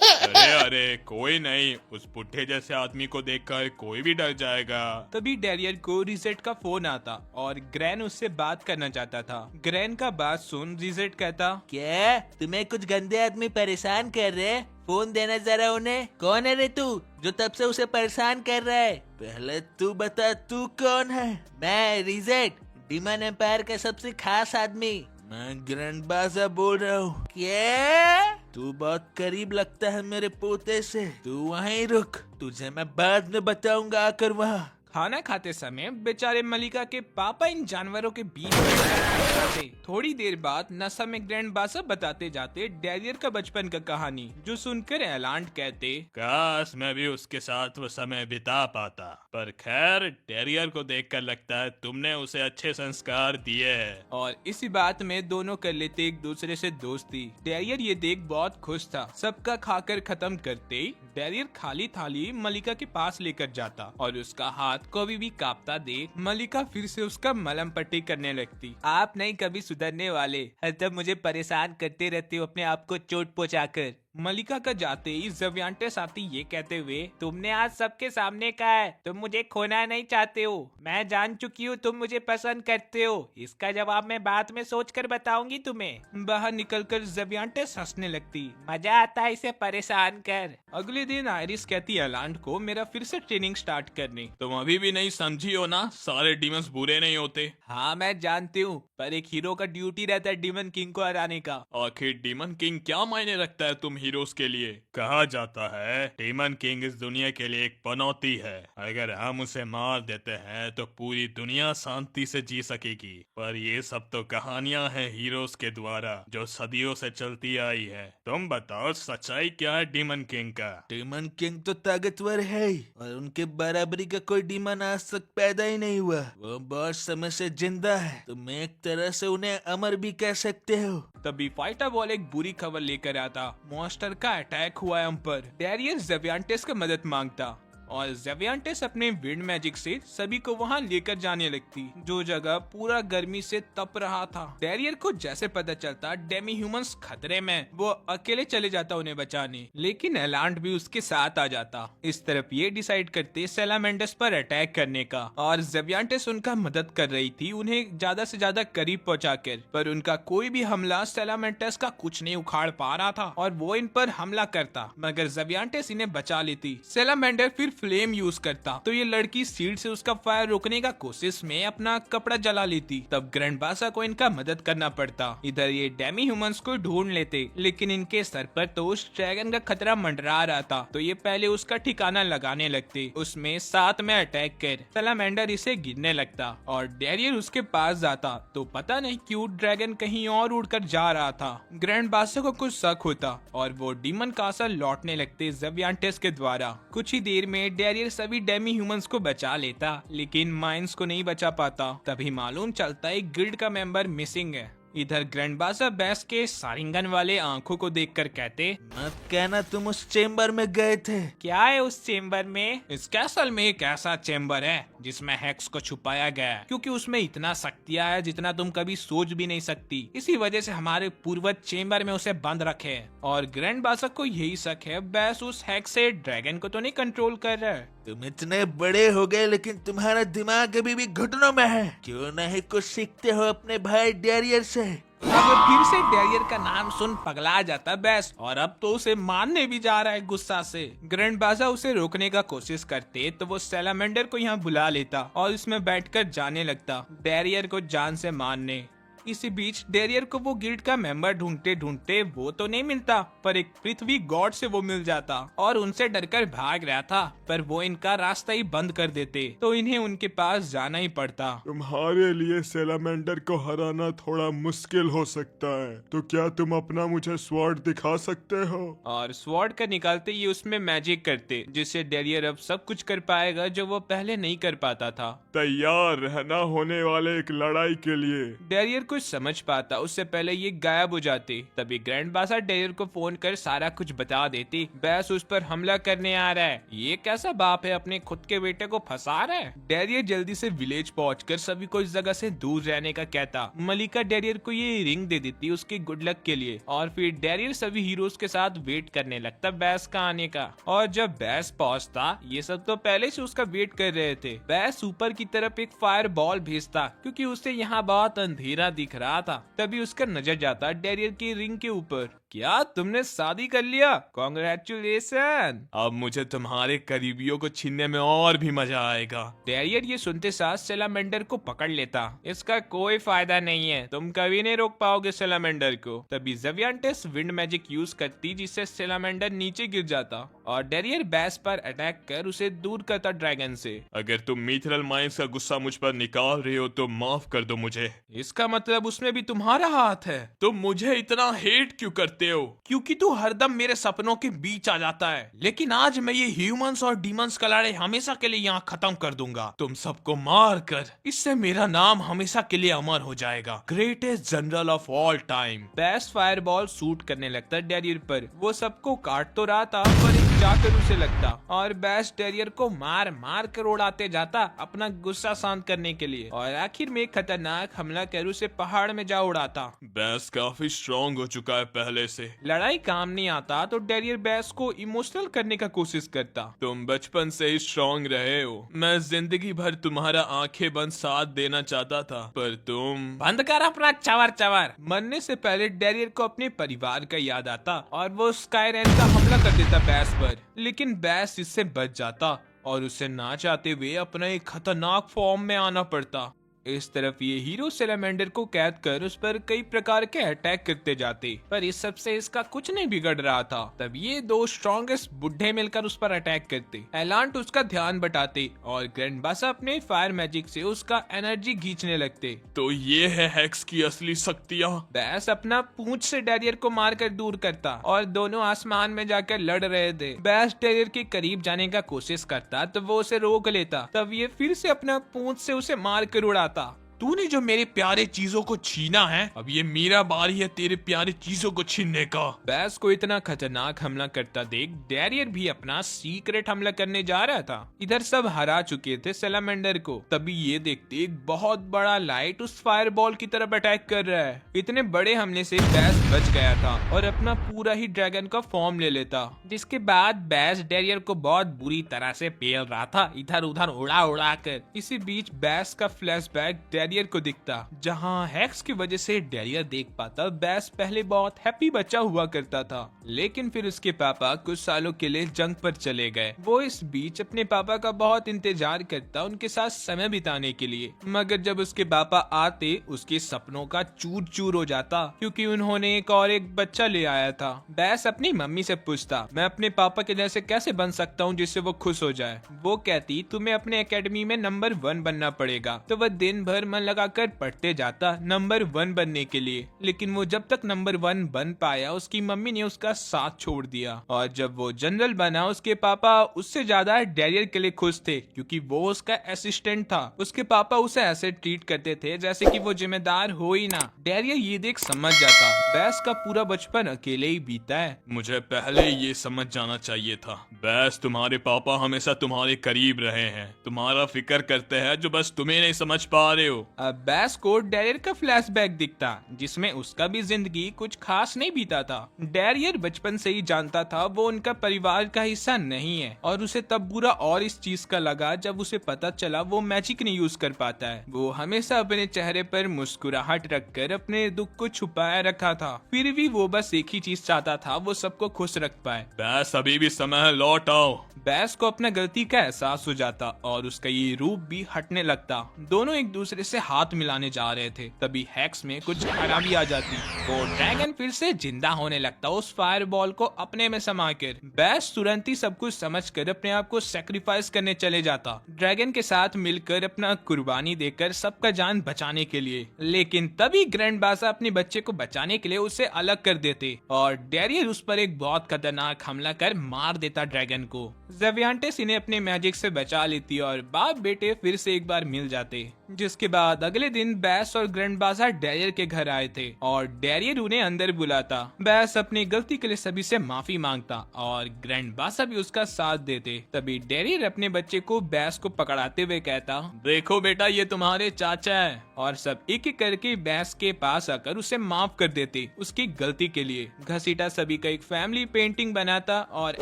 अरे अरे कोई नहीं, उस पुट्ठे जैसे आदमी को देखकर कोई भी डर जाएगा। तभी डैरियर को रिजेट का फोन आता और ग्रैन उससे बात करना चाहता था। ग्रैन का बात सुन रिजेट कहता, क्या तुम्हें कुछ गंदे आदमी परेशान कर रहे हैं? फोन देना जरा उन्हें। कौन है रे तू जो तब से उसे परेशान कर रहा है? पहले तू बता तू कौन है। मैं रिजेट, डीमन एम्पायर का सबसे खास आदमी। मैं ग्रैंड बाजा बोल रहा हूँ। क्या? तू बहुत करीब लगता है मेरे पोते से। तू वहीं रुक, तुझे मैं बाद में बताऊंगा आकर वहाँ। खाना खाते समय बेचारे मलिका के पापा इन जानवरों के बीच में जाते। थोड़ी देर बाद नशा में ग्रैंड बाजा बताते जाते डैरियर का बचपन का कहानी, जो सुनकर एलांट कहते, काश मैं भी उसके साथ वो समय बिता पाता। पर खैर डैरियर को देखकर लगता है तुमने उसे अच्छे संस्कार दिए हैं। और इसी बात में दोनों कर लेते एक दूसरे से दोस्ती। डैरियर ये देख बहुत खुश था। सबका खाकर खत्म करते ही डैरियर खाली थाली मलिका के पास लेकर जाता और उसका हाथ को भी कांपता देख मलिका फिर से उसका मलम पट्टी करने लगती। आप नहीं कभी सुधरने वाले, हर तब मुझे परेशान करते रहते हो अपने आप को चोट पहुंचाकर। मलिका का जाते ही ज़वियांटेस आती ये कहते हुए, तुमने आज सबके सामने कहा है तुम मुझे खोना नहीं चाहते हो। मैं जान चुकी हूँ तुम मुझे पसंद करते हो। इसका जवाब मैं बाद में सोचकर बताऊंगी तुम्हें। बाहर निकलकर ज़वियांटेस हंसने लगती। मजा आता है इसे परेशान कर। अगले दिन आयरिस कहती एलांड को मेरा फिर से ट्रेनिंग स्टार्ट करने। तुम अभी भी नहीं समझी हो ना, सारे डीमंस बुरे नहीं होते। हाँ मैं जानती हूँ, पर एक हीरो का ड्यूटी रहता है डीमन किंग को हराने का। आखिर डीमन किंग क्या मायने रखता है तुम हीरोज के लिए? कहा जाता है डीमन किंग इस दुनिया के लिए एक पनौती है। अगर हम उसे मार देते हैं तो पूरी दुनिया शांति से जी सकेगी। पर ये सब तो कहानियां हैं हीरोज के द्वारा जो सदियों से चलती आई है। तुम बताओ सच्चाई क्या है डीमन किंग का? डीमन किंग तो ताकतवर है और उनके बराबरी का कोई डीमन आज तक पैदा ही नहीं हुआ। वो बहुत समय से जिंदा है। तुम एक तरह से उन्हें अमर भी कह सकते हो। तभी फाइटर बॉल एक बुरी खबर लेकर आता। मॉन्स्टर का अटैक हुआ है हम पर। डैरियर ज़वियांटेस का मदद मांगता और ज़ेवियांटेस अपने विंड मैजिक से सभी को वहाँ लेकर जाने लगती, जो जगह पूरा गर्मी से तप रहा था। डेरियर को जैसे पता चलता डेमी ह्यूमंस खतरे में, वो अकेले चले जाता उन्हें बचाने, लेकिन एलांट भी उसके साथ आ जाता। इस तरफ ये डिसाइड करते सैलामेंडर्स पर अटैक करने का, और ज़ेवियांटेस उनका मदद कर रही थी उन्हें ज्यादा से ज्यादा करीब पहुंचाकर, पर उनका कोई भी हमला सैलामेंडर्स का कुछ नहीं उखाड़ पा रहा था और वो इन पर हमला करता, मगर ज़ेवियांटेस इन्हें बचा लेती। सैलामेंडर फिर फ्लेम यूज करता तो ये लड़की सीट से उसका फायर रोकने का कोशिश में अपना कपड़ा जला लेती। तब ग्रैंडबासा को इनका मदद करना पड़ता। इधर ये डेमी ह्यूमंस को ढूंढ लेते, लेकिन इनके सर पर तो उस ड्रैगन का खतरा मंडरा रहा था, तो ये पहले उसका ठिकाना लगाने लगते। उसमें साथ में अटैक कर सैलामेंडर इसे गिरने लगता और डेरियर उसके पास जाता, तो पता नहीं क्यों ड्रैगन कहीं और उड़कर जा रहा था। ग्रैंडबासा को कुछ शक होता और वो डीमन कासल लौटने लगते ज़ेवियांटेस के द्वारा। कुछ ही देर में डेरियर सभी डेमी ह्यूमंस को बचा लेता, लेकिन माइंस को नहीं बचा पाता। तभी मालूम चलता एक गिल्ड का मेंबर मिसिंग है। इधर ग्रैंडबासा बैस के सारिंगन वाले आंखों को देखकर कहते, मत कहना तुम उस चेम्बर में गए थे। क्या है उस चेम्बर में? इस कैसल में एक ऐसा चेम्बर है जिसमें हेक्स को छुपाया गया है, क्योंकि उसमें इतना शक्तियां है जितना तुम कभी सोच भी नहीं सकती। इसी वजह से हमारे पूर्वज चेम्बर में उसे बंद रखे हैं। और ग्रैंडबासा को यही शक है बैस उस हेक्स से ड्रैगन को तो नहीं कंट्रोल कर रहा है। तुम इतने बड़े हो गए लेकिन तुम्हारा दिमाग अभी भी घुटनों में है। क्यों नहीं कुछ सीखते हो अपने भाई डेरियर से? अब फिर से डेरियर का नाम सुन पगला जाता बैस, और अब तो उसे मारने भी जा रहा है गुस्सा से। ग्रैंडबासा उसे रोकने का कोशिश करते तो वो सैलामेंडर को यहाँ बुला लेता और इसमें बैठकर जाने लगता डेरियर को जान से मारने। इसी बीच डेरियर को वो गिल्ड का मेंबर ढूंढते ढूंढते वो तो नहीं मिलता, पर एक पृथ्वी गॉड से वो मिल जाता और उनसे डरकर भाग रहा था, पर वो इनका रास्ता ही बंद कर देते, तो इन्हें उनके पास जाना ही पड़ता। तुम्हारे लिए सैलामेंडर को हराना थोड़ा मुश्किल हो सकता है, तो क्या तुम अपना मुझे स्वॉर्ड दिखा सकते हो? और स्वॉर्ड का निकालते ही उसमें मैजिक करते, जिससे डेरियर अब सब कुछ कर पाएगा जो वो पहले नहीं कर पाता था। तैयार रहना होने वाले एक लड़ाई के लिए। डेरियर कुछ समझ पाता उससे पहले ये गायब हो जाते। तभी ग्रैंडबासा डेरियर को फोन कर सारा कुछ बता देती। बैस उस पर हमला करने आ रहा है। ये कैसा बाप है अपने खुद के बेटे को फंसा रहा है। डेरियर जल्दी से विलेज पहुंचकर सभी को इस जगह से दूर रहने का कहता। मलिका डेरियर को ये रिंग दे देती उसके गुड लक के लिए, और फिर डेरियर सभी हीरोज के साथ वेट करने लगता बैस का आने का। और जब बैस पहुंचता ये सब तो पहले से उसका वेट कर रहे थे। बैस ऊपर की तरफ एक फायर बॉल भेजता क्योंकि उसे यहाँ बहुत अंधेरा दिख रहा था। तभी उसका नजर जाता डेरियर की रिंग के ऊपर। क्या तुमने शादी कर लिया? कॉन्ग्रेचुलेशन। अब मुझे तुम्हारे करीबियों को छीनने में और भी मजा आएगा। डेरियर ये सुनते साथ सैलामेंडर को पकड़ लेता। इसका कोई फायदा नहीं है, तुम कभी नहीं रोक पाओगे सैलामेंडर को। तभी ज़ेवियांटेस विंड मैजिक यूज करती जिससे सैलामेंडर नीचे गिर जाता और डेरियर बैस पर अटैक कर उसे दूर करता ड्रैगन से। अगर तुम मिथरल माइंस का गुस्सा मुझ पर निकाल रहे हो तो माफ कर दो मुझे। इसका मतलब उसमें भी तुम्हारा हाथ है। तुम मुझे इतना हेट क्यों करते हो? क्योंकि तू हरदम मेरे सपनों के बीच आ जाता है। लेकिन आज मैं ये ह्यूमंस और डीमंस का लड़ाई हमेशा के लिए यहाँ खत्म कर दूंगा। तुम सबको मार कर, इससे मेरा नाम हमेशा के लिए अमर हो जाएगा। Greatest general of all time. बैस फायरबॉल शूट करने लगता डेरियर पर। वो सबको काट तो रहा था पर एक जाकर उसे लगता और बैस डेरियर को मार मार कर उड़ाते जाता अपना गुस्सा शांत करने के लिए, और आखिर में एक खतरनाक हमला कर उसे पहाड़ में जा उड़ाता। बैस काफी स्ट्रॉन्ग हो चुका है पहले से। लड़ाई काम नहीं आता तो डेरियर बैस को इमोशनल करने का कोशिश करता। तुम बचपन से ही स्ट्रॉन्ग रहे हो। मैं जिंदगी भर तुम्हारा आंखें बंद साथ देना चाहता था, पर तुम। बंद कर अपना चवर चवर। मरने से पहले डेरियर को अपने परिवार का याद आता और वो स्काईरेन का हमला कर देता बैस पर, लेकिन बैस इससे बच जाता और उसे ना चाहते हुए अपना एक खतरनाक फॉर्म में आना पड़ता। इस तरफ ये हीरो सैलामेंडर को कैद कर उस पर कई प्रकार के अटैक करते जाते, पर इस सब से इसका कुछ नहीं बिगड़ रहा था। तब ये दो स्ट्रॉन्गेस्ट बुढ़े मिलकर उस पर अटैक करते। एलांट उसका ध्यान बटाते और ग्रैंडबासा अपने फायर मैजिक से उसका एनर्जी खींचने लगते। तो ये है हेक्स की असली शक्तियाँ। बैस अपना पूंछ से डेरियर को मारकर दूर करता और दोनों आसमान में जाकर लड़ रहे थे। बैस डेरियर के करीब जाने का कोशिश करता तो वो उसे रोक लेता। तब ये फिर से अपना पूंछ से उसे मार कर उड़ाता तूने जो मेरे प्यारे चीजों को छीना है, अब ये मेरा बारी है तेरे प्यारे चीजों को छीनने का। बैस को इतना खतरनाक हमला करता देख डैरियर भी अपना सीक्रेट हमला करने जा रहा था। इधर सब हरा चुके थे सैलामेंडर को, तभी ये देखते एक बहुत बड़ा लाइट उस फायरबॉल की तरफ अटैक कर रहा है। इतने बड़े हमले से बैस बच गया था और अपना पूरा ही ड्रैगन का फॉर्म ले लेता, जिसके बाद बैस डैरियर को बहुत बुरी तरह से पेल रहा था, इधर उधर उड़ा उड़ा कर। इसी बीच बैस का फ्लैशबैक डैरियर को दिखता, जहां हैक्स की वजह से डैरियर देख पाता बैस पहले बहुत हैप्पी बच्चा हुआ करता था, लेकिन फिर उसके पापा कुछ सालों के लिए जंग पर चले गए। वो इस बीच अपने पापा का बहुत इंतजार करता उनके साथ समय बिताने के लिए, मगर जब उसके पापा आते उसके सपनों का चूर चूर हो जाता, क्योंकि उन्होंने एक बच्चा ले आया था। बैस अपनी मम्मी से पूछता, मैं अपने पापा के जैसे कैसे बन सकता हूँ जिससे वो खुश हो जाए। वो कहती, तुम्हें अपने एकेडमी में नंबर 1 बनना पड़ेगा। तो वह दिन भर मन लगाकर पढ़ते जाता नंबर 1 बनने के लिए, लेकिन वो जब तक नंबर 1 बन पाया उसकी मम्मी ने उसका साथ छोड़ दिया, और जब वो जनरल बना उसके पापा उससे ज्यादा डैरियर के लिए खुश थे, क्योंकि वो उसका असिस्टेंट था। उसके पापा उसे ऐसे ट्रीट करते थे जैसे कि वो जिम्मेदार हो ही ना। डैरियर ये देख समझ जाता बैस का पूरा बचपन अकेले ही बीता है। मुझे पहले ये समझ जाना चाहिए था। बैस, तुम्हारे पापा हमेशा तुम्हारे करीब रहे हैं, तुम्हारा फिक्र करते हैं जो बस तुम्हें नहीं समझ पा रहे हो। अब बैस को डैरियर का फ्लैशबैक दिखता, जिसमें उसका भी जिंदगी कुछ खास नहीं बीता था। डैरियर बचपन से ही जानता था वो उनका परिवार का हिस्सा नहीं है, और उसे तब बुरा और इस चीज का लगा जब उसे पता चला वो मैजिक नहीं यूज कर पाता है। वो हमेशा अपने चेहरे पर मुस्कुराहट रखकर अपने दुख को छुपाया रखा था, फिर भी वो बस एक ही चीज चाहता था, वो सबको खुश रख पाए। बैस, अभी भी समय है, लौट आओ। बैस को अपना गलती का एहसास हो जाता और उसका ये रूप भी हटने लगता। दोनों एक दूसरे से हाथ मिलाने जा रहे थे, तभी हैक्स में कुछ खराबी आ जाती। वो ड्रैगन फिर से जिंदा होने लगता उस फायरबॉल को अपने में समाकर। बैस तुरंत ही सब कुछ समझकर अपने आप को सेक्रीफाइस करने चले जाता, ड्रैगन के साथ मिलकर अपना कुर्बानी देकर सबका जान बचाने के लिए। लेकिन तभी ग्रैंड बासा अपने बच्चे को बचाने के लिए उसे अलग कर देते और डैरियर उस पर एक बहुत खतरनाक हमला कर मार देता ड्रैगन को। ज़ेवियांटेस इन्हें अपने मैजिक से बचा लेती और बाप बेटे फिर से एक बार मिल जाते, जिसके बाद अगले दिन बैस और ग्रैंड बासा डैरियर के घर आए थे और डैरियर उन्हें अंदर बुलाता। बैस अपनी गलती के लिए सभी से माफी मांगता और ग्रैंड बासा भी उसका साथ देते। तभी डैरियर अपने बच्चे को बैस को पकड़ाते हुए कहता, देखो बेटा, ये तुम्हारे चाचा है। और सब एक एक करके बैस के पास आकर उसे माफ कर देते उसकी गलती के लिए। घसीटा सभी का एक फैमिली पेंटिंग बनाता और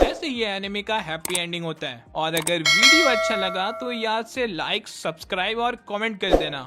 ऐसे ही एनिमे का हैप्पी एंडिंग होता है। और अगर वीडियो अच्छा लगा तो याद से लाइक, सब्सक्राइब और कमेंट कर देना।